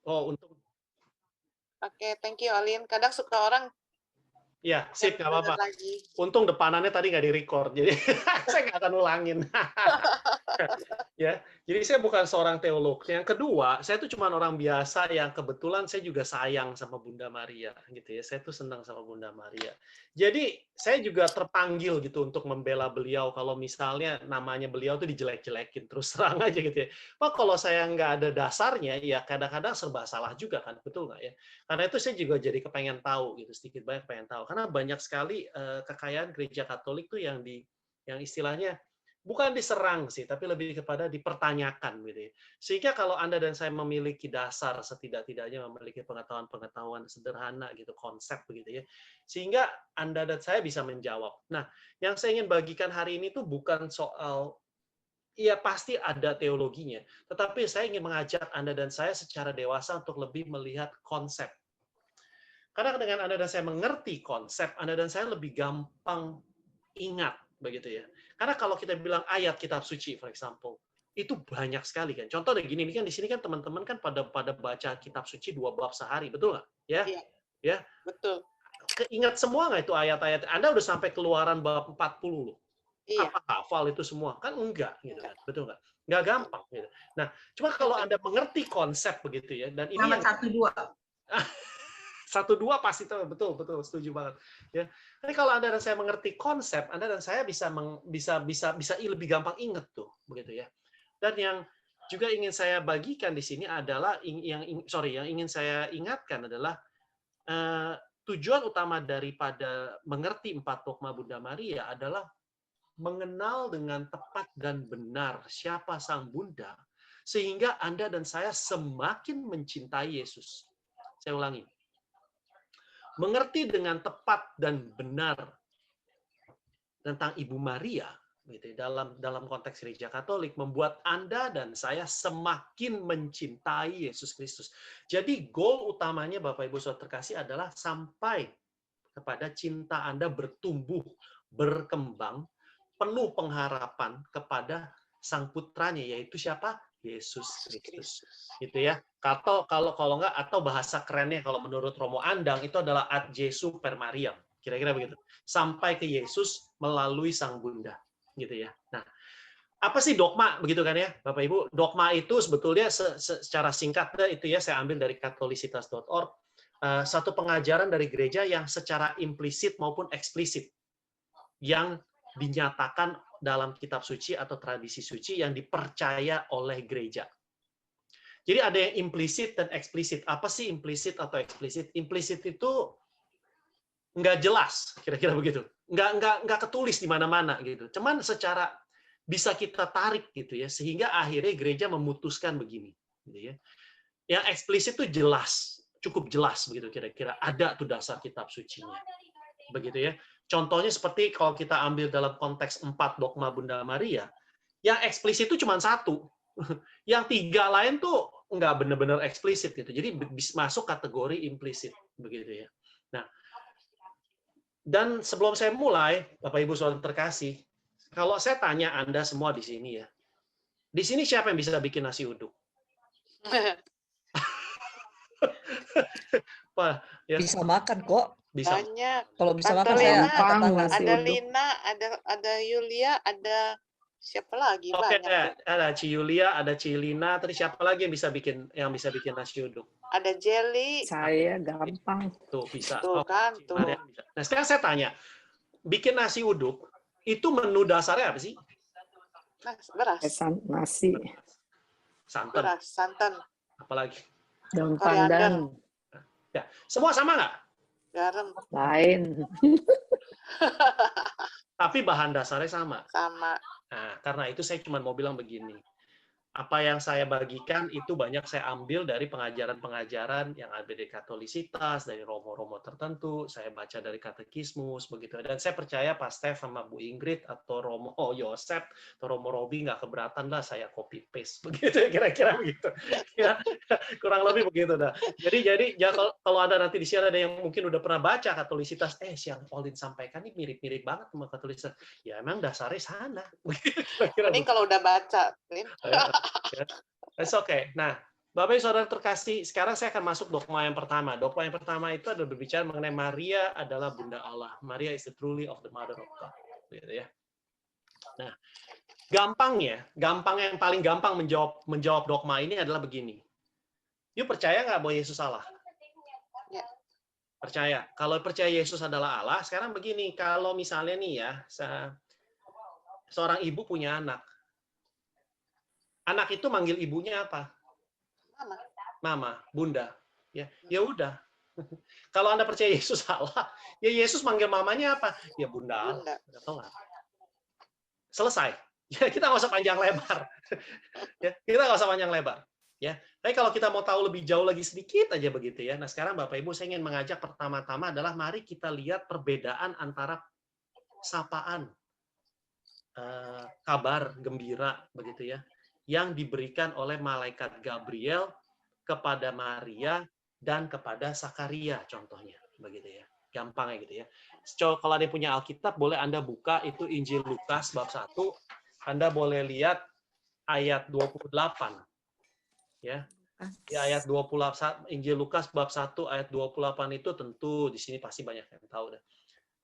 Oh, untung. Oke, thank you Olin. Kadang suka orang Ya, sip, nggak denger apa-apa. lagi. Untung depanannya tadi nggak di-record, jadi saya nggak akan ulangin. Ya, jadi saya bukan seorang teolog. Yang kedua, saya tuh cuma orang biasa yang kebetulan saya juga sayang sama Bunda Maria, gitu ya. Saya tuh senang sama Bunda Maria. Jadi saya juga terpanggil gitu untuk membela beliau kalau misalnya namanya beliau tuh dijelek-jelekin terus terang aja gitu ya. Wah, kalau saya nggak ada dasarnya, ya kadang-kadang serba salah juga kan, betul nggak ya? Karena itu saya juga jadi kepengen tahu gitu, sedikit banyak pengen tahu. Karena banyak sekali kekayaan gereja Katolik tuh yang istilahnya bukan diserang sih, tapi lebih kepada dipertanyakan gitu ya. Sehingga kalau Anda dan saya memiliki dasar, setidak-tidaknya memiliki pengetahuan-pengetahuan sederhana gitu, konsep begitu ya. Sehingga Anda dan saya bisa menjawab. Nah, yang saya ingin bagikan hari ini tuh bukan soal iya pasti ada teologinya, tetapi saya ingin mengajak Anda dan saya secara dewasa untuk lebih melihat konsep. Karena dengan Anda dan saya mengerti konsep, Anda dan saya lebih gampang ingat begitu ya. Karena kalau kita bilang ayat kitab suci, for example, itu banyak sekali kan. Contoh deh gini, ini kan di sini kan teman-teman kan pada baca kitab suci 2 bab sehari, betul nggak? Ya, Iya, ya. betul. Keingat semua nggak itu ayat-ayat? Anda udah sampai keluaran bab 40 loh. Iya, Apa hafal itu semua? Kan enggak gitu enggak. kan, betul nggak? Nggak gampang gitu. Nah, cuma kalau Anda mengerti konsep begitu ya, dan ini Selamat yang 1-2. 1-2 pasti tahu, betul betul setuju banget ya. Tapi kalau Anda dan saya mengerti konsep, Anda dan saya bisa lebih gampang inget tuh begitu ya. Dan yang juga ingin saya bagikan di sini adalah yang ingin saya ingatkan adalah eh, tujuan utama daripada mengerti 4 dogma Bunda Maria adalah mengenal dengan tepat dan benar siapa Sang Bunda sehingga Anda dan saya semakin mencintai Yesus. Saya ulangi, mengerti dengan tepat dan benar tentang Ibu Maria gitu dalam konteks gereja Katolik membuat Anda dan saya semakin mencintai Yesus Kristus. Jadi goal utamanya Bapak Ibu Saudara terkasih adalah sampai kepada cinta Anda bertumbuh, berkembang, penuh pengharapan kepada Sang Putranya yaitu siapa? Yesus Kristus. Gitu ya. Kalau nggak atau bahasa kerennya kalau menurut Romo Andang itu adalah ad Jesu per Mariam. Kira-kira begitu. Sampai ke Yesus melalui Sang Bunda. Gitu ya. Nah, apa sih dogma begitu kan ya Bapak Ibu? Dogma itu sebetulnya secara singkatnya itu ya saya ambil dari katolisitas.org, satu pengajaran dari gereja yang secara implisit maupun eksplisit yang dinyatakan dalam kitab suci atau tradisi suci yang dipercaya oleh gereja. Jadi ada yang implisit dan eksplisit. Apa sih implisit atau eksplisit? Implisit itu nggak jelas, kira-kira begitu. Nggak ketulis di mana-mana gitu. Cuman secara bisa kita tarik gitu ya, sehingga akhirnya gereja memutuskan begini. Gitu ya. Yang eksplisit itu jelas, cukup jelas begitu kira-kira. Ada tuh dasar kitab sucinya. Begitu ya. Contohnya seperti kalau kita ambil dalam konteks 4 dogma Bunda Maria, yang eksplisit itu cuma 1. Yang 3 lain tuh nggak benar-benar eksplisit gitu. Jadi bisa masuk kategori implisit begitu ya. Nah, dan sebelum saya mulai, Bapak Ibu Saudara terkasih, kalau saya tanya Anda semua di sini ya, di sini siapa yang bisa bikin nasi uduk? Wah, ya. Bisa makan kok. Bisa. Banyak. Kalau bisa Tante makan saya Lina, angkat tangan. nasi ada uduk. Lina, ada Yulia, ada siapa lagi? Oke, Banyak tuh. ada Ci Yulia, ada Ci Lina, terus siapa lagi yang bisa bikin nasi uduk? Ada Jelly. Saya gampang. Tuh bisa. Tuh kan, Ci tuh. Maria bisa. Nah, sekarang saya tanya, bikin nasi uduk itu menu dasarnya apa sih? Beras. Nasi, Santan. Beras, santan, Apalagi? daun Koriander. pandan, Ya, semua sama nggak? garam, lain. Tapi bahan dasarnya sama. sama. Nah, karena itu saya cuma mau bilang begini. Apa yang saya bagikan itu banyak saya ambil dari pengajaran-pengajaran yang ada dari katolisitas, dari romo-romo tertentu, saya baca dari katekismus, begitu. Dan saya percaya Pak Stef sama Bu Ingrid atau Romo Yosep atau Romo Robi nggak keberatan lah saya copy paste, begitu kira-kira begitu. Ya, kurang lebih begitu dah. Jadi ya, kalau ada nanti di sini ada yang mungkin udah pernah baca katolisitas, yang Olin sampaikan ini mirip-mirip banget sama katolisitas. Ya emang dasarnya sana. Mending kalau udah baca, Lin. It's okay. Nah, Bapak Ibu Saudara terkasih, sekarang saya akan masuk dogma yang pertama. Dogma yang pertama itu adalah berbicara mengenai Maria adalah Bunda Allah. Maria is the truly of the Mother of God. Gitu ya. Nah, gampang yang paling gampang menjawab dogma ini adalah begini. You percaya nggak bahwa Yesus Allah? Ya. Percaya. Kalau percaya Yesus adalah Allah, sekarang begini, kalau misalnya nih ya, seorang ibu punya anak. Anak itu manggil ibunya apa? Mama. Mama, Bunda. Ya udah. Kalau Anda percaya Yesus Allah, ya Yesus manggil mamanya apa? Ya Bunda Allah. Bunda. Udah kelar. Selesai. Ya, kita nggak usah panjang lebar. Ya, kita nggak usah panjang lebar. Ya, tapi kalau kita mau tahu lebih jauh lagi sedikit aja begitu ya. Nah, sekarang Bapak Ibu saya ingin mengajak pertama-tama adalah mari kita lihat perbedaan antara sapaan kabar gembira begitu ya, yang diberikan oleh malaikat Gabriel kepada Maria dan kepada Sakaria contohnya begitu ya. Gampangnya gitu ya. Kalau ada yang punya Alkitab boleh Anda buka itu Injil Lukas bab 1. Anda boleh lihat ayat 28. Ya. Di ayat 28 Injil Lukas bab 1 ayat 28 itu tentu di sini pasti banyak yang tahu dah.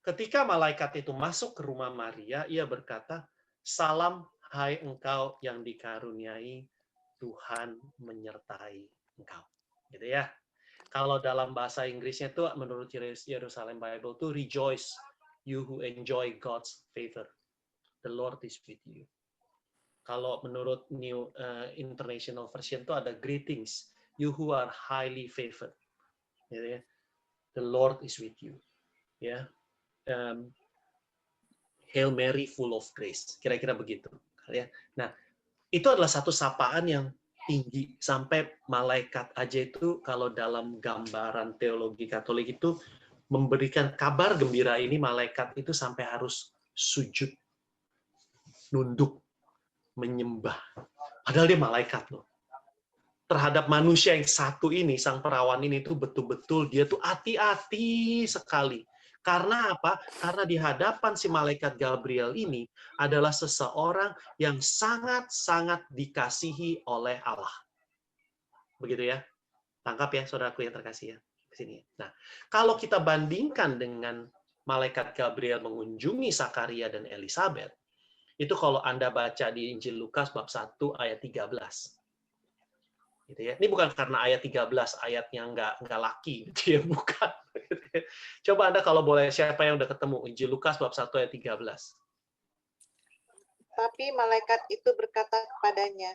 Ketika malaikat itu masuk ke rumah Maria, ia berkata, "Salam hai engkau yang dikaruniai, Tuhan menyertai engkau." Gitu ya. Kalau dalam bahasa Inggrisnya itu menurut Jerusalem Bible itu rejoice you who enjoy God's favor. The Lord is with you. Kalau menurut New International Version itu ada greetings you who are highly favored. Gitu ya. The Lord is with you. Ya. Hail Mary full of grace. Kira-kira begitu. Ya. Nah, itu adalah satu sapaan yang tinggi sampai malaikat aja itu kalau dalam gambaran teologi Katolik itu memberikan kabar gembira ini malaikat itu sampai harus sujud, nunduk, menyembah. Padahal dia malaikat loh. Terhadap manusia yang satu ini, sang perawan ini tuh betul-betul dia tuh hati-hati sekali. Karena apa? Karena di hadapan si malaikat Gabriel ini adalah seseorang yang sangat-sangat dikasihi oleh Allah. Begitu ya. Tangkap ya, saudaraku yang terkasih ya. Di sini. Nah, kalau kita bandingkan dengan malaikat Gabriel mengunjungi Sakaria dan Elizabeth, itu kalau Anda baca di Injil Lukas bab 1 ayat 13. Gitu ya. Ini bukan karena ayat 13 ayatnya nggak laki gitu ya, bukan. Coba Anda kalau boleh siapa yang udah ketemu Injil Lukas bab 1 ayat 13. Tapi malaikat itu berkata kepadanya,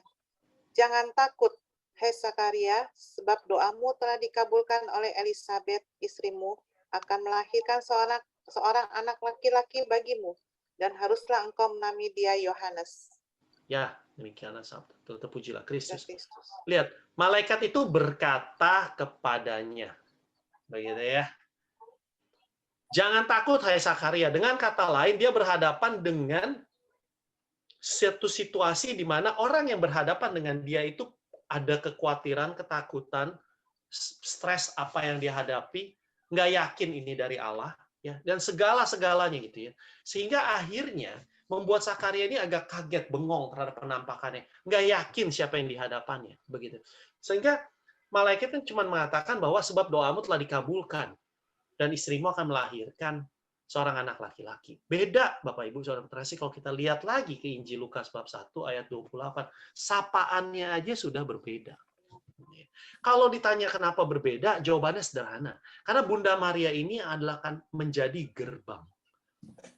"Jangan takut, hai Sakaria, sebab doamu telah dikabulkan oleh Elizabeth, istrimu, akan melahirkan seorang anak laki-laki bagimu, dan haruslah engkau menamai dia Yohanes." Ya, demikianlah sabda. Terpujilah Kristus. Kristus. Lihat, malaikat itu berkata kepadanya. Begitu ya. Jangan takut, hai Sakaria. Dengan kata lain, dia berhadapan dengan suatu situasi di mana orang yang berhadapan dengan dia itu ada kekhawatiran, ketakutan, stres apa yang dia hadapi, nggak yakin ini dari Allah, ya, dan segala-segalanya gitu ya. Sehingga akhirnya membuat Sakaria ini agak kaget, bengong terhadap penampakannya, nggak yakin siapa yang di hadapannya, begitu. Sehingga malaikat kan cuma mengatakan bahwa sebab doamu telah dikabulkan dan istrimu akan melahirkan seorang anak laki-laki. Beda, Bapak Ibu Saudara terkasih, kalau kita lihat lagi ke Injil Lukas bab 1 ayat 28, sapaannya aja sudah berbeda. Kalau ditanya kenapa berbeda, jawabannya sederhana. Karena Bunda Maria ini adalah kan menjadi gerbang,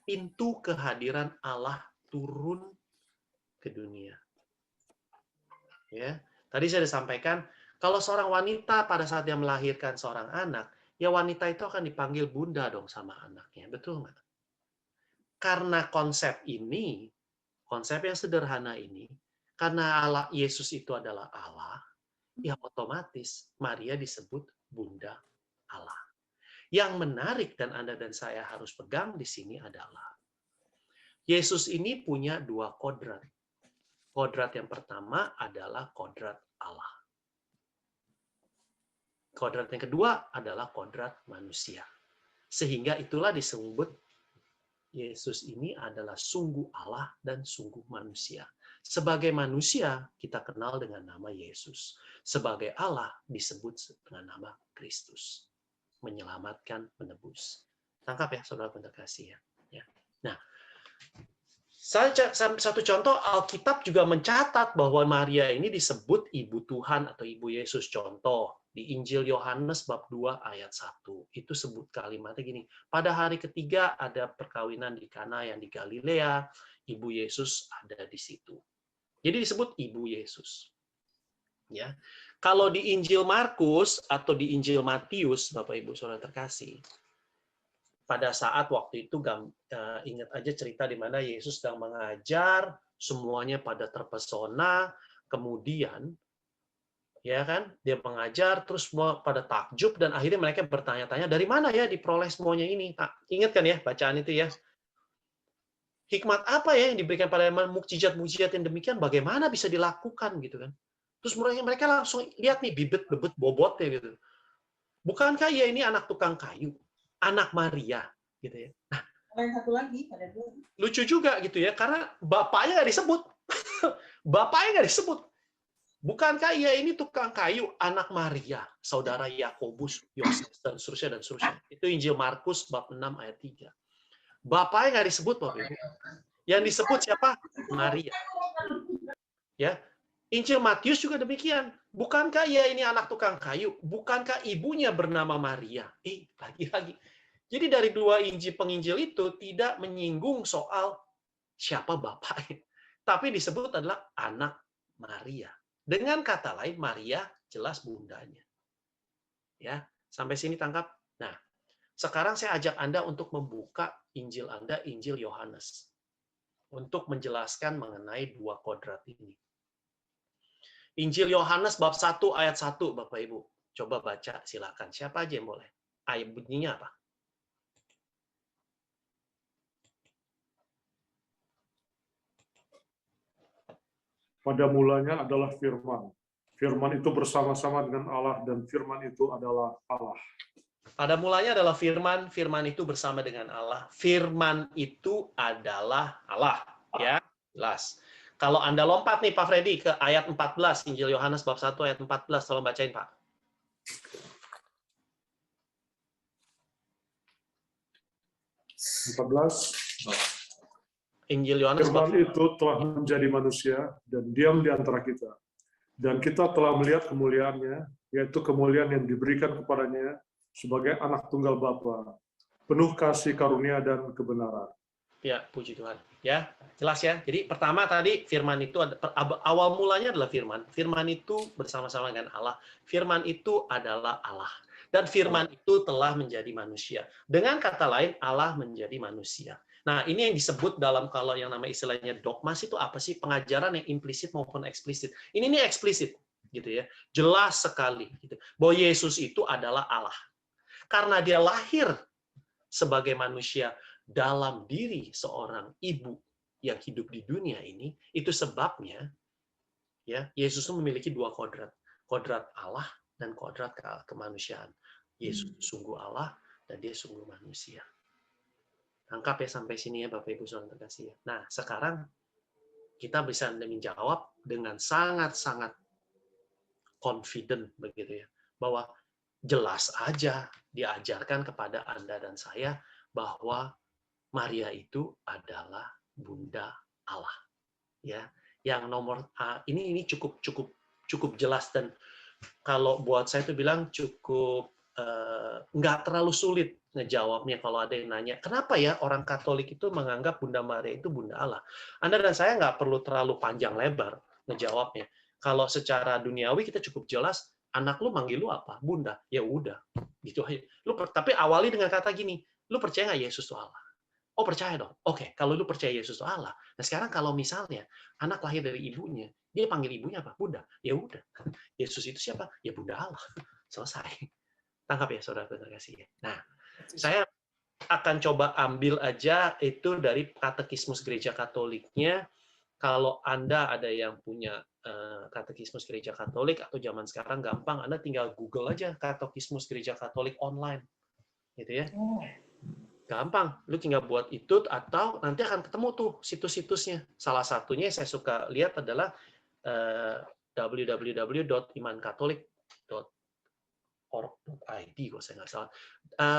pintu kehadiran Allah turun ke dunia. Ya, tadi saya sudah sampaikan, kalau seorang wanita pada saat dia melahirkan seorang anak, ya wanita itu akan dipanggil bunda dong sama anaknya, betul nggak? Karena konsep ini, konsep yang sederhana ini, karena Allah Yesus itu adalah Allah, ya otomatis Maria disebut Bunda Allah. Yang menarik dan Anda dan saya harus pegang di sini adalah Yesus ini punya dua kodrat. Kodrat yang pertama adalah kodrat Allah. Kodrat yang kedua adalah kodrat manusia. Sehingga itulah disebut Yesus ini adalah sungguh Allah dan sungguh manusia. Sebagai manusia, kita kenal dengan nama Yesus. Sebagai Allah, disebut dengan nama Kristus. Menyelamatkan, menebus. Tangkap ya, saudara terkasih ya. Nah, satu contoh, Alkitab juga mencatat bahwa Maria ini disebut Ibu Tuhan atau Ibu Yesus. Contoh, di Injil Yohanes bab 2 ayat 1. Itu sebut kalimatnya gini, pada hari ketiga ada perkawinan di Kana yang di Galilea, Ibu Yesus ada di situ. Jadi disebut Ibu Yesus. Ya. Kalau di Injil Markus atau di Injil Matius, Bapak Ibu Saudara terkasih, pada saat waktu itu ingat aja cerita di mana Yesus sedang mengajar, semuanya pada terpesona, kemudian ya kan, dia mengajar terus semua pada takjub dan akhirnya mereka bertanya-tanya dari mana ya diperoleh semuanya ini. Nah, ingat kan ya bacaan itu ya. Hikmat apa ya yang diberikan pada mukjizat-mukjizat yang demikian bagaimana bisa dilakukan gitu kan. Terus mereka langsung lihat nih bibit bebet bobotnya gitu. Bukankah ya ini anak tukang kayu, anak Maria gitu ya. Nah, satu lagi ada dua. Lucu juga gitu ya karena bapaknya nggak disebut. Bapaknya nggak disebut. Bukankah ia ini tukang kayu, anak Maria, saudara Yakobus, Yosef, dan seterusnya, dan seterusnya. Itu Injil Markus bab 6 ayat 3. Bapaknya nggak disebut, Bapak Ibu. Yang disebut siapa? Maria. Ya. Injil Matius juga demikian. Bukankah ia ini anak tukang kayu? Bukankah ibunya bernama Maria? Lagi-lagi. Jadi dari dua penginjil itu tidak menyinggung soal siapa bapaknya. Tapi disebut adalah anak Maria. Dengan kata lain, Maria jelas bundanya. Ya, sampai sini tangkap. Nah, sekarang saya ajak Anda untuk membuka Injil Anda, Injil Yohanes, untuk menjelaskan mengenai dua kodrat ini. Injil Yohanes bab 1 ayat 1, Bapak Ibu. Coba baca, silakan. Siapa aja yang boleh. Ayat bunyinya apa? Pada mulanya adalah firman. Firman itu bersama-sama dengan Allah dan firman itu adalah Allah. Pada mulanya adalah firman, firman itu bersama dengan Allah. Firman itu adalah Allah, ya. Jelas. Kalau Anda lompat nih Pak Freddy ke ayat 14, Injil Yohanes bab 1 ayat 14, tolong bacain, Pak. Injil Yohanes Firman itu telah menjadi manusia dan diam di antara kita. Dan kita telah melihat kemuliaannya, yaitu kemuliaan yang diberikan kepadanya sebagai anak tunggal Bapa, penuh kasih karunia dan kebenaran. Ya, puji Tuhan. Ya, jelas ya. Jadi pertama tadi firman itu awal mulanya adalah firman. Firman itu bersama-sama dengan Allah. Firman itu adalah Allah. Dan firman itu telah menjadi manusia. Dengan kata lain, Allah menjadi manusia. Nah, ini yang disebut dalam kalau yang nama istilahnya dogmas itu apa sih? Pengajaran yang implisit maupun eksplisit. Ini eksplisit gitu ya. Jelas sekali gitu. Bahwa Yesus itu adalah Allah. Karena dia lahir sebagai manusia dalam diri seorang ibu yang hidup di dunia ini, itu sebabnya ya Yesus memiliki dua kodrat. Kodrat Allah dan kodrat kemanusiaan. Yesus sungguh Allah dan dia sungguh manusia. Tangkap ya sampai sini ya Bapak Ibu Saudara terkasih. Nah, sekarang kita bisa menjawab dengan sangat-sangat confident begitu ya, bahwa jelas aja diajarkan kepada Anda dan saya bahwa Maria itu adalah Bunda Allah. Ya, yang nomor ini cukup jelas dan kalau buat saya itu bilang cukup nggak terlalu sulit ngejawabnya kalau ada yang nanya, kenapa ya orang Katolik itu menganggap Bunda Maria itu Bunda Allah? Anda dan saya nggak perlu terlalu panjang lebar ngejawabnya. Kalau secara duniawi kita cukup jelas, anak lu manggil lu apa? Bunda. Ya udah, gitu aja. Tapi awali dengan kata gini, lu percaya nggak Yesus itu Allah? Oh percaya dong. Oke, kalau lu percaya Yesus itu Allah. Nah sekarang kalau misalnya anak lahir dari ibunya, dia panggil ibunya apa? Bunda. Ya udah. Yesus itu siapa? Ya Bunda Allah. Selesai. Tangkap ya saudara terkasih. Nah, saya akan coba ambil aja itu dari Katekismus Gereja Katoliknya. Kalau Anda ada yang punya Katekismus Gereja Katolik atau zaman sekarang gampang, Anda tinggal Google aja Katekismus Gereja Katolik online. Gitu ya. Gampang, lu tinggal buat itu atau nanti akan ketemu tuh situs-situsnya. Salah satunya yang saya suka lihat adalah www.imankatolik.org.id kalau saya nggak salah.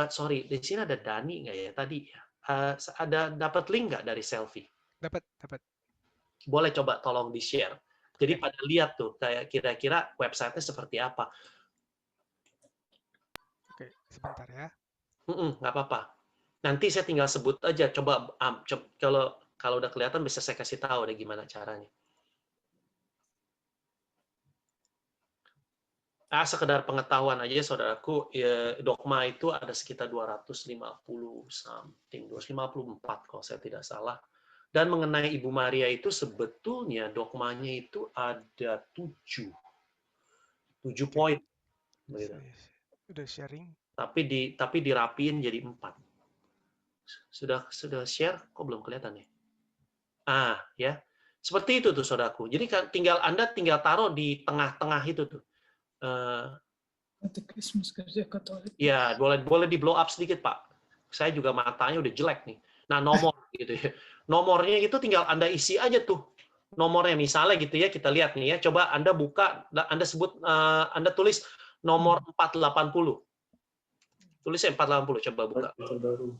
Sorry, di sini ada Dani nggak ya tadi? Ada dapat link nggak dari Selfie? Dapat. Boleh coba tolong di-share. Jadi Oke. pada lihat tuh kayak kira-kira website-nya seperti apa. Oke, sebentar ya. Nggak apa-apa. Nanti saya tinggal sebut aja. Coba kalau udah kelihatan bisa saya kasih tahu deh gimana caranya. Sekedar pengetahuan aja saudaraku, ya, dogma itu ada sekitar 250 something, 254 kalau saya tidak salah. Dan mengenai Ibu Maria itu sebetulnya dogmanya itu ada 7 poin. Begitu. Udah sharing. Tapi dirapiin jadi 4. Sudah share? Kok belum kelihatan ya? Ya. Seperti itu tuh saudaraku. Jadi Anda tinggal taruh di tengah-tengah itu tuh. Katekismus Gereja Katolik. Ya, boleh di blow up sedikit, Pak. Saya juga matanya udah jelek nih. Nah, nomor gitu ya. Nomornya itu tinggal Anda isi aja tuh. Nomornya misalnya gitu ya, kita lihat nih ya. Coba Anda buka, Anda sebut, Anda tulis nomor 480. Tulisnya 480, coba buka.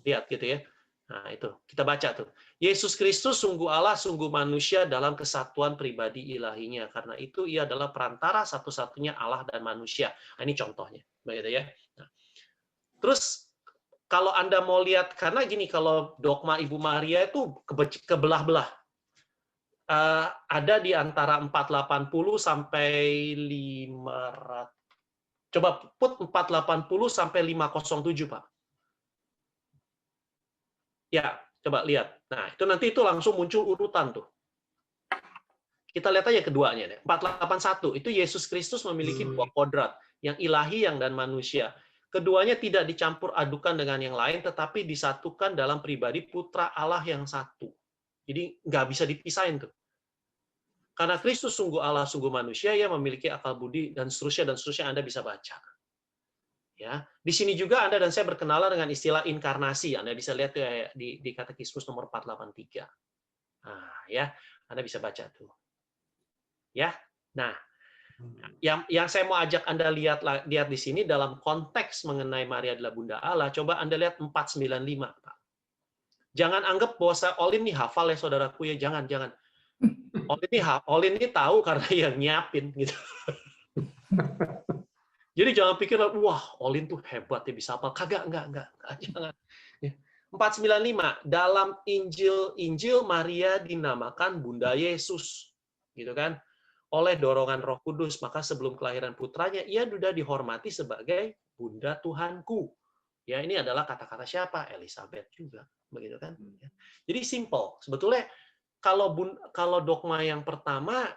Lihat gitu ya. Nah, itu. Kita baca tuh. Yesus Kristus sungguh Allah, sungguh manusia dalam kesatuan pribadi ilahinya. Karena itu ia adalah perantara satu-satunya Allah dan manusia. Nah, ini contohnya. Begitu ya. Nah, terus, kalau Anda mau lihat, karena gini, kalau dogma Ibu Maria itu kebelah-belah. Ada di antara 480 sampai 500. Coba put 480 sampai 507, Pak. Ya, coba lihat. Nah, itu langsung muncul urutan tuh. Kita lihat aja keduanya deh. 481 itu Yesus Kristus memiliki 2 kodrat, yang ilahi yang dan manusia. Keduanya tidak dicampur adukan dengan yang lain, tetapi disatukan dalam pribadi Putra Allah yang satu. Jadi nggak bisa dipisahin tuh. Karena Kristus sungguh Allah, sungguh manusia, ia memiliki akal budi dan seterusnya Anda bisa baca. Ya, di sini juga Anda dan saya berkenalan dengan istilah inkarnasi. Anda bisa lihat tuh di Katekismus nomor 483. Nah, ya, Anda bisa baca tuh. Ya. Nah, yang saya mau ajak Anda lihat di sini dalam konteks mengenai Maria adalah Bunda Allah, coba Anda lihat 495, Pak. Jangan anggap bahwa Olin nih hafal ya saudaraku ya, jangan. Olin ini tahu karena yang nyiapin gitu. Jadi jangan pikir, wah, Olin tuh hebat ya bisa hafal. Kagak, enggak, jangan. 495, dalam Injil Maria dinamakan Bunda Yesus. Gitu kan? Oleh dorongan Roh Kudus, maka sebelum kelahiran putranya, ia sudah dihormati sebagai Bunda Tuhanku. Ya, ini adalah kata-kata siapa? Elizabeth juga, begitu kan? Jadi simple. Sebetulnya kalau dogma yang pertama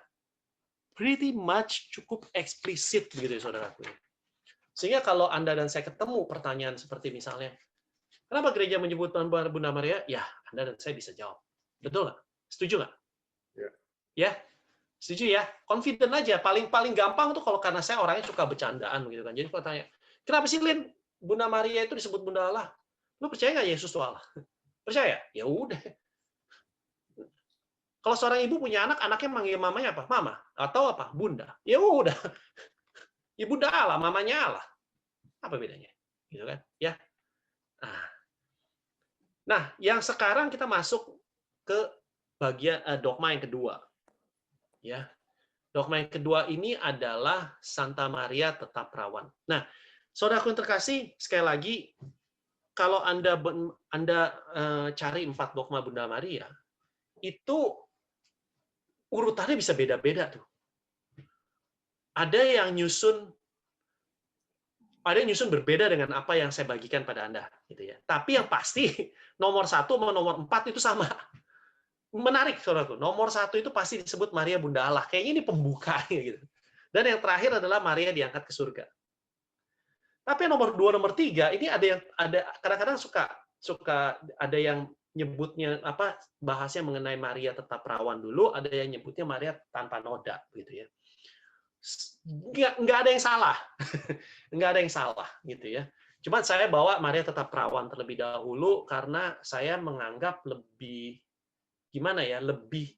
pretty much cukup eksplisit begitu ya saudaraku. Sehingga kalau Anda dan saya ketemu pertanyaan seperti misalnya, kenapa gereja menyebut Bunda Maria? Ya, Anda dan saya bisa jawab. Betul nggak? Setuju nggak? Ya, setuju ya. Confident aja. Paling gampang tuh kalau karena saya orangnya suka bercandaan gitu kan. Jadi kalau tanya, kenapa sih Lin Bunda Maria itu disebut Bunda Allah? Lu percaya nggak Yesus itu Allah? Percaya? Ya udah. Kalau seorang ibu punya anak, anaknya manggil mamanya apa? Mama atau apa? Bunda. Ya udah. Ya Bunda Allah, mamanya Allah. Apa bedanya? Gitu kan? Ya. Nah, yang sekarang kita masuk ke bagian dogma yang kedua. Ya. Dogma yang kedua ini adalah Santa Maria tetap perawan. Nah, saudaraku yang terkasih, sekali lagi kalau Anda cari 4 dogma Bunda Maria, itu urutannya bisa beda-beda tuh. Ada yang nyusun berbeda dengan apa yang saya bagikan pada Anda, gitu ya. Tapi yang pasti nomor 1 sama nomor 4 itu sama. Menarik, saudaraku. Nomor 1 itu pasti disebut Maria Bunda Allah. Kayaknya ini pembukanya gitu. Dan yang terakhir adalah Maria diangkat ke surga. Tapi nomor 2, nomor 3 ini ada kadang-kadang suka ada yang nyebutnya bahasnya mengenai Maria tetap perawan dulu, ada yang nyebutnya Maria tanpa noda gitu ya. Nggak ada yang salah. Nggak ada yang salah gitu ya. Cuman saya bawa Maria tetap perawan terlebih dahulu karena saya menganggap lebih gimana ya, lebih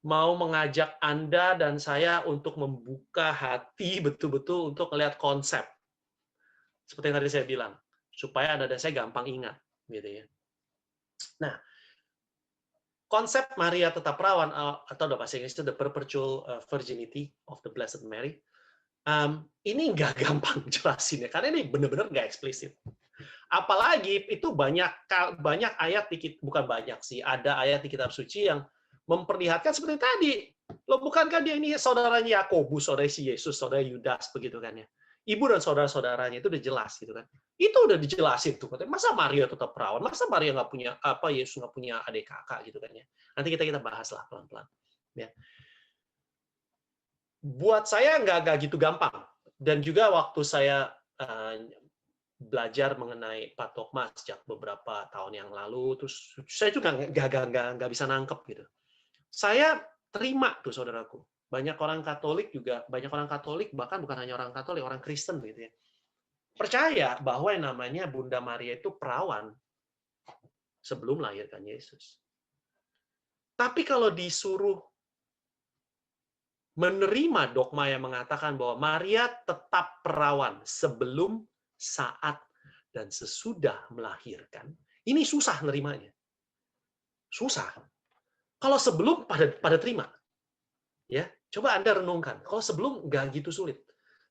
mau mengajak Anda dan saya untuk membuka hati betul-betul untuk melihat konsep. Seperti yang tadi saya bilang, supaya Anda dan saya gampang ingat, gitu ya. Nah, konsep Maria tetap perawan atau dalam bahasa Inggris itu the perpetual virginity of the Blessed Mary. Ini nggak gampang jelasin ya, karena ini benar-benar nggak eksplisit. Apalagi itu banyak ayat bukan banyak sih, ada ayat di kitab suci yang memperlihatkan seperti tadi. Loh, bukankah dia ini saudaranya Yakobus, saudara si Yesus, saudara Yudas begitu kan ya. Ibu dan saudara-saudaranya itu udah jelas gitu kan. Itu udah dijelasin tuh. Masa Maria tetap perawan? Masa Maria nggak punya Yesus nggak punya adik kakak gitu kan ya. Nanti kita bahas lah pelan-pelan. Ya. Buat saya nggak gitu gampang. Dan juga waktu saya belajar mengenai Pak Tokmas sejak beberapa tahun yang lalu, terus saya juga nggak bisa nangkep gitu. Saya terima tuh saudaraku. Banyak orang Katolik bahkan bukan hanya orang Katolik, orang Kristen gitu ya. Percaya bahwa yang namanya Bunda Maria itu perawan sebelum melahirkan Yesus. Tapi kalau disuruh menerima dogma yang mengatakan bahwa Maria tetap perawan sebelum, saat, dan sesudah melahirkan, ini susah nerimanya. Susah. Kalau sebelum pada terima. Ya, coba Anda renungkan. Kalau sebelum nggak gitu sulit.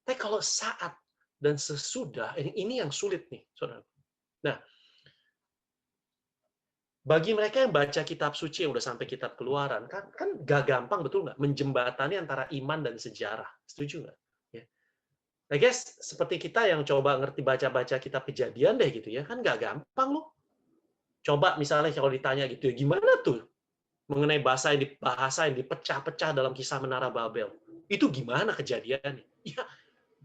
Tapi kalau saat dan sesudah, ini yang sulit nih, saudara. Nah, bagi mereka yang baca kitab suci yang udah sampai kitab Keluaran, kan gak gampang, betul nggak? Menjembatani antara iman dan sejarah. Setuju nggak? Ya. I guess seperti kita yang coba ngerti baca-baca kitab Kejadian deh gitu ya, kan gak gampang loh. Coba misalnya kalau ditanya gitu ya, gimana tuh mengenai bahasa yang dipecah-pecah dalam kisah Menara Babel? Itu gimana kejadiannya? Ya,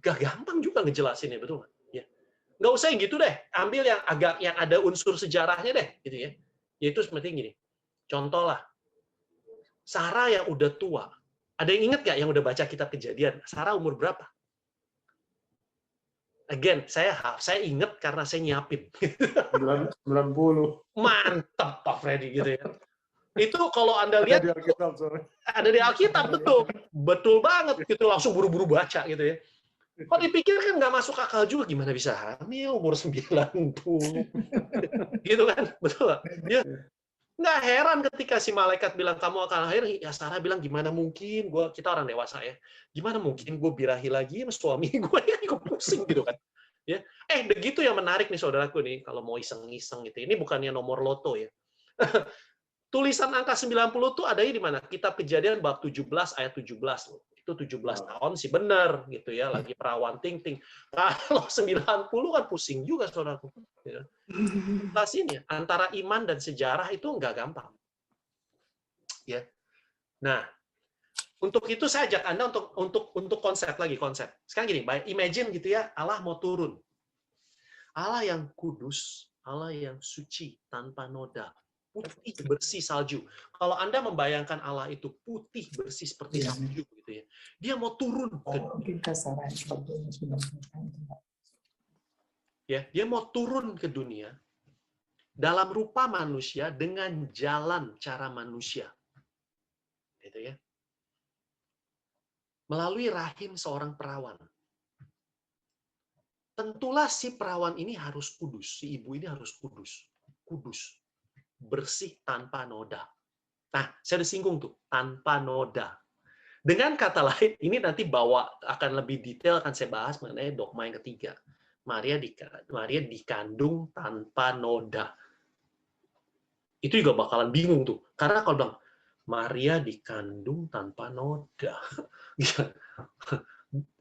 gak gampang juga ngejelasinnya, betul nggak? Ya. Nggak usah yang gitu deh, ambil yang ada unsur sejarahnya deh, gitu ya. Yaitu seperti gini. Contoh lah, Sarah yang udah tua. Ada yang ingat nggak yang udah baca kitab Kejadian? Sarah umur berapa? Again, saya ingat karena saya nyiapin. 90. Mantap Pak Freddy gitu ya. Itu kalau Anda lihat Ada di Alkitab, sorry. ada di Alkitab, betul banget gitu, langsung buru-buru baca gitu ya. Kok dipikir kan nggak masuk akal juga, gimana bisa hamil umur 90 gitu kan, betul nggak? Ya, nggak heran ketika si malaikat bilang kamu akan lahir, ya Sarah bilang gimana mungkin, kita orang dewasa ya, gimana mungkin gue birahi lagi sama suami gue, ya gue pusing gitu kan. Ya, begitu yang menarik nih saudaraku nih, kalau mau iseng-iseng gitu, ini bukannya nomor loto ya. Tulisan angka 90 tuh adanya di mana? Kitab Kejadian bab 17 ayat 17 loh. Itu 17 tahun sih benar gitu ya, lagi perawan ting-ting. Kalau 90 kan pusing juga saudaraku. Ya. Ini antara iman dan sejarah itu nggak gampang. Ya. Nah, untuk itu saya ajak Anda untuk konsep. Sekarang gini, imagine gitu ya, Allah mau turun. Allah yang kudus, Allah yang suci tanpa noda, putih bersih salju. Kalau Anda membayangkan Allah itu putih bersih seperti salju gitu ya. Dia mau turun ke dia mau turun ke dunia dalam rupa manusia dengan jalan cara manusia. Gitu ya. Melalui rahim seorang perawan. Tentulah si perawan ini harus kudus, si ibu ini harus kudus. Kudus. Bersih tanpa noda. Nah, saya udah singgung tuh, tanpa noda. Dengan kata lain, ini nanti akan lebih detail, akan saya bahas mengenai dogma yang ketiga. Maria dikandung tanpa noda. Itu juga bakalan bingung tuh. Karena kalau bilang, Maria dikandung tanpa noda.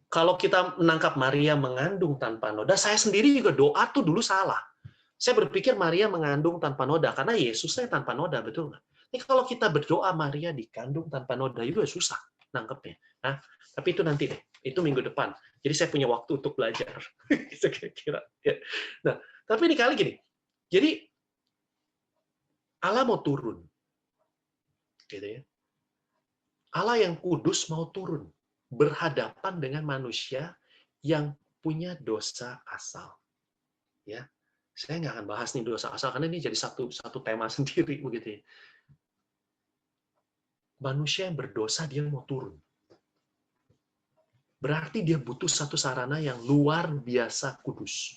Kalau kita menangkap Maria mengandung tanpa noda, saya sendiri juga doa tuh dulu salah. Saya berpikir Maria mengandung tanpa noda, karena Yesusnya tanpa noda, betul nggak? Ini kalau kita berdoa Maria dikandung tanpa noda, juga susah nangkepnya. Nah, tapi itu nanti deh, itu minggu depan. Jadi saya punya waktu untuk belajar. Kira-kira. Nah, tapi ini kali gini. Jadi, Allah mau turun. Gitu ya. Allah yang kudus mau turun. Berhadapan dengan manusia yang punya dosa asal. Ya, saya nggak akan bahas nih dosa asal karena ini jadi satu tema sendiri begitu ya. Manusia yang berdosa dia mau turun. Berarti dia butuh satu sarana yang luar biasa kudus.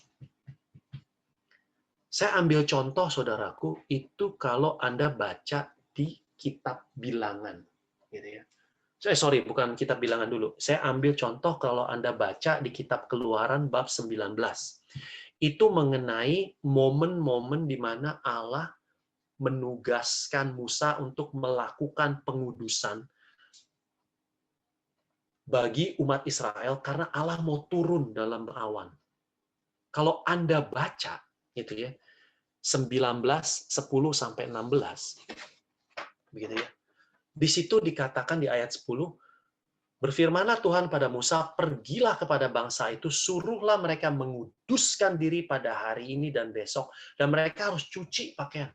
Saya ambil contoh, saudaraku, itu kalau Anda baca di kitab Bilangan. Gitu ya. Sorry, bukan kitab Bilangan dulu. Saya ambil contoh kalau Anda baca di kitab Keluaran bab 19. Itu mengenai momen-momen di mana Allah menugaskan Musa untuk melakukan pengudusan bagi umat Israel karena Allah mau turun dalam awan. Kalau Anda baca gitu ya, 19 10 sampai 16 begitu ya. Di situ dikatakan di ayat 10, berfirmanlah Tuhan pada Musa, pergilah kepada bangsa itu, suruhlah mereka menguduskan diri pada hari ini dan besok, dan mereka harus cuci pakaian.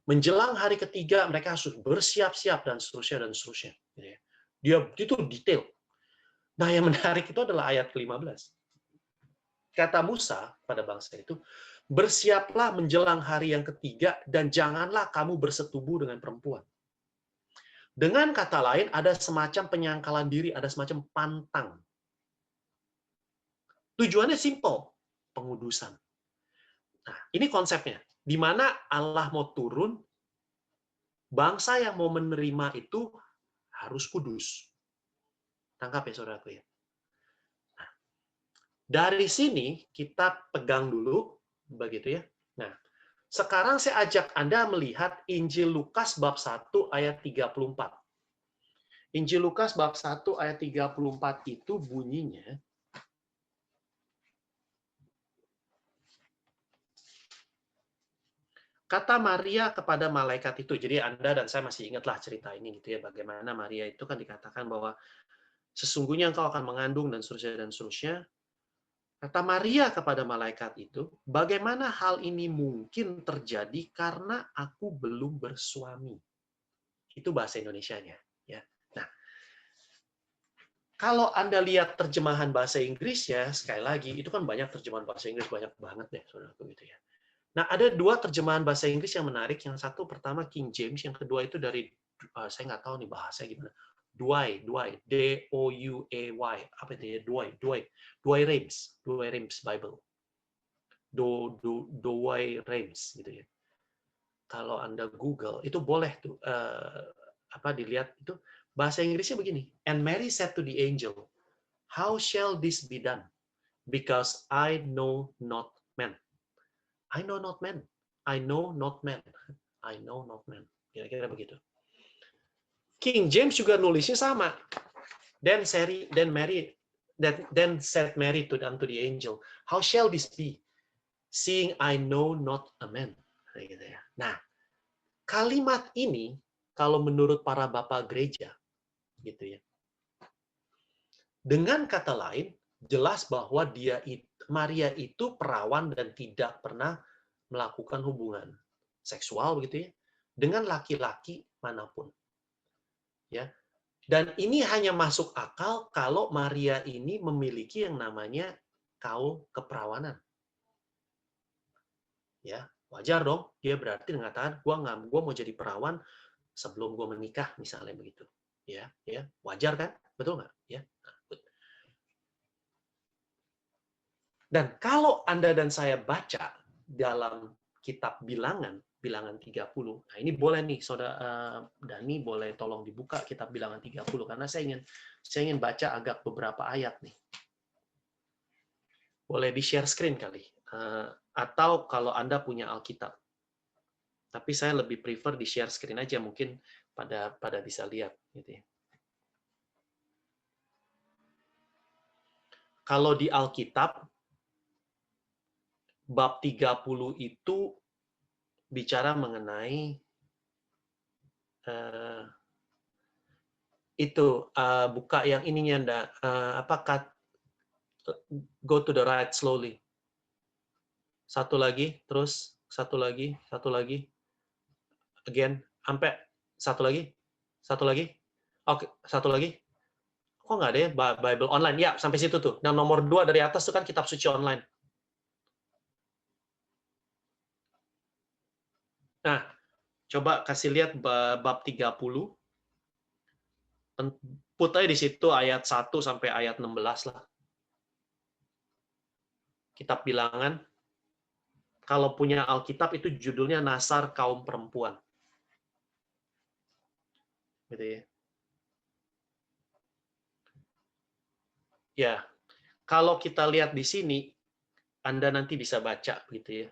Menjelang hari ketiga, mereka harus bersiap-siap, dan seterusnya, dan seterusnya. Dia itu detail. Nah, yang menarik itu adalah ayat ke-15. Kata Musa pada bangsa itu, bersiaplah menjelang hari yang ketiga, dan janganlah kamu bersetubuh dengan perempuan. Dengan kata lain, ada semacam penyangkalan diri, ada semacam pantang. Tujuannya simple, pengudusan. Nah, ini konsepnya. Di mana Allah mau turun, bangsa yang mau menerima itu harus kudus. Tangkap ya, saudaraku ya. Nah, dari sini kita pegang dulu, begitu ya. Nah, sekarang saya ajak Anda melihat Injil Lukas bab 1 ayat 34. Injil Lukas bab 1 ayat 34 itu bunyinya, kata Maria kepada malaikat itu. Jadi Anda dan saya masih ingatlah cerita ini gitu ya, bagaimana Maria itu kan dikatakan bahwa sesungguhnya engkau akan mengandung dan seterusnya dan seterusnya. Kata Maria kepada malaikat itu, bagaimana hal ini mungkin terjadi karena aku belum bersuami. Itu bahasa Indonesianya. Ya. Nah, kalau Anda lihat terjemahan bahasa Inggris ya, sekali lagi, itu kan banyak terjemahan bahasa Inggris, banyak banget deh, saudaraku gitu ya. Nah, ada dua terjemahan bahasa Inggris yang menarik. Yang satu pertama King James, yang kedua itu dari, saya nggak tahu nih bahasanya gimana. Douay, D-O-U-A-Y, apa itu ya? Douay Rheims Bible. Douay Rheims gitu ya. Kalau Anda Google, itu boleh tuh dilihat itu bahasa Inggrisnya begini. And Mary said to the angel, how shall this be done? Because I know not man. I know not man. I know not man. I know not man. Kira-kira begitu. King James juga nulisnya sama. Then said Mary unto the angel, how shall this be? Seeing I know not a man. Nah, kalimat ini kalau menurut para bapak gereja, gitu ya. Dengan kata lain, jelas bahwa Maria itu perawan dan tidak pernah melakukan hubungan seksual gitu ya dengan laki-laki manapun. Ya. Dan ini hanya masuk akal kalau Maria ini memiliki yang namanya kaul keperawanan. Ya, wajar dong. Dia berarti mengatakan gua mau jadi perawan sebelum gua menikah misalnya begitu. Ya, wajar kan? Betul nggak? Ya. Dan kalau Anda dan saya baca dalam kitab Bilangan 30. Nah, ini boleh nih Saudara Dani boleh tolong dibuka kitab Bilangan 30 karena saya ingin baca agak beberapa ayat nih. Boleh di-share screen kali. Atau kalau Anda punya Alkitab. Tapi saya lebih prefer di-share screen aja mungkin pada bisa lihat gitu ya. Kalau di Alkitab bab 30 itu bicara mengenai buka yang ininya go to the right slowly. Satu lagi, terus satu lagi, again, sampai satu lagi, oke, satu lagi. Kok nggak ada ya Bible online? Ya, sampai situ tuh. Nah, nomor 2 dari atas itu kan kitab suci online. Nah, coba kasih lihat bab 30. Put aja di situ ayat 1 sampai ayat 16 lah. Kitab Bilangan. Kalau punya Alkitab itu judulnya Nasar Kaum Perempuan. Gitu ya. Ya, kalau kita lihat di sini, Anda nanti bisa baca gitu ya.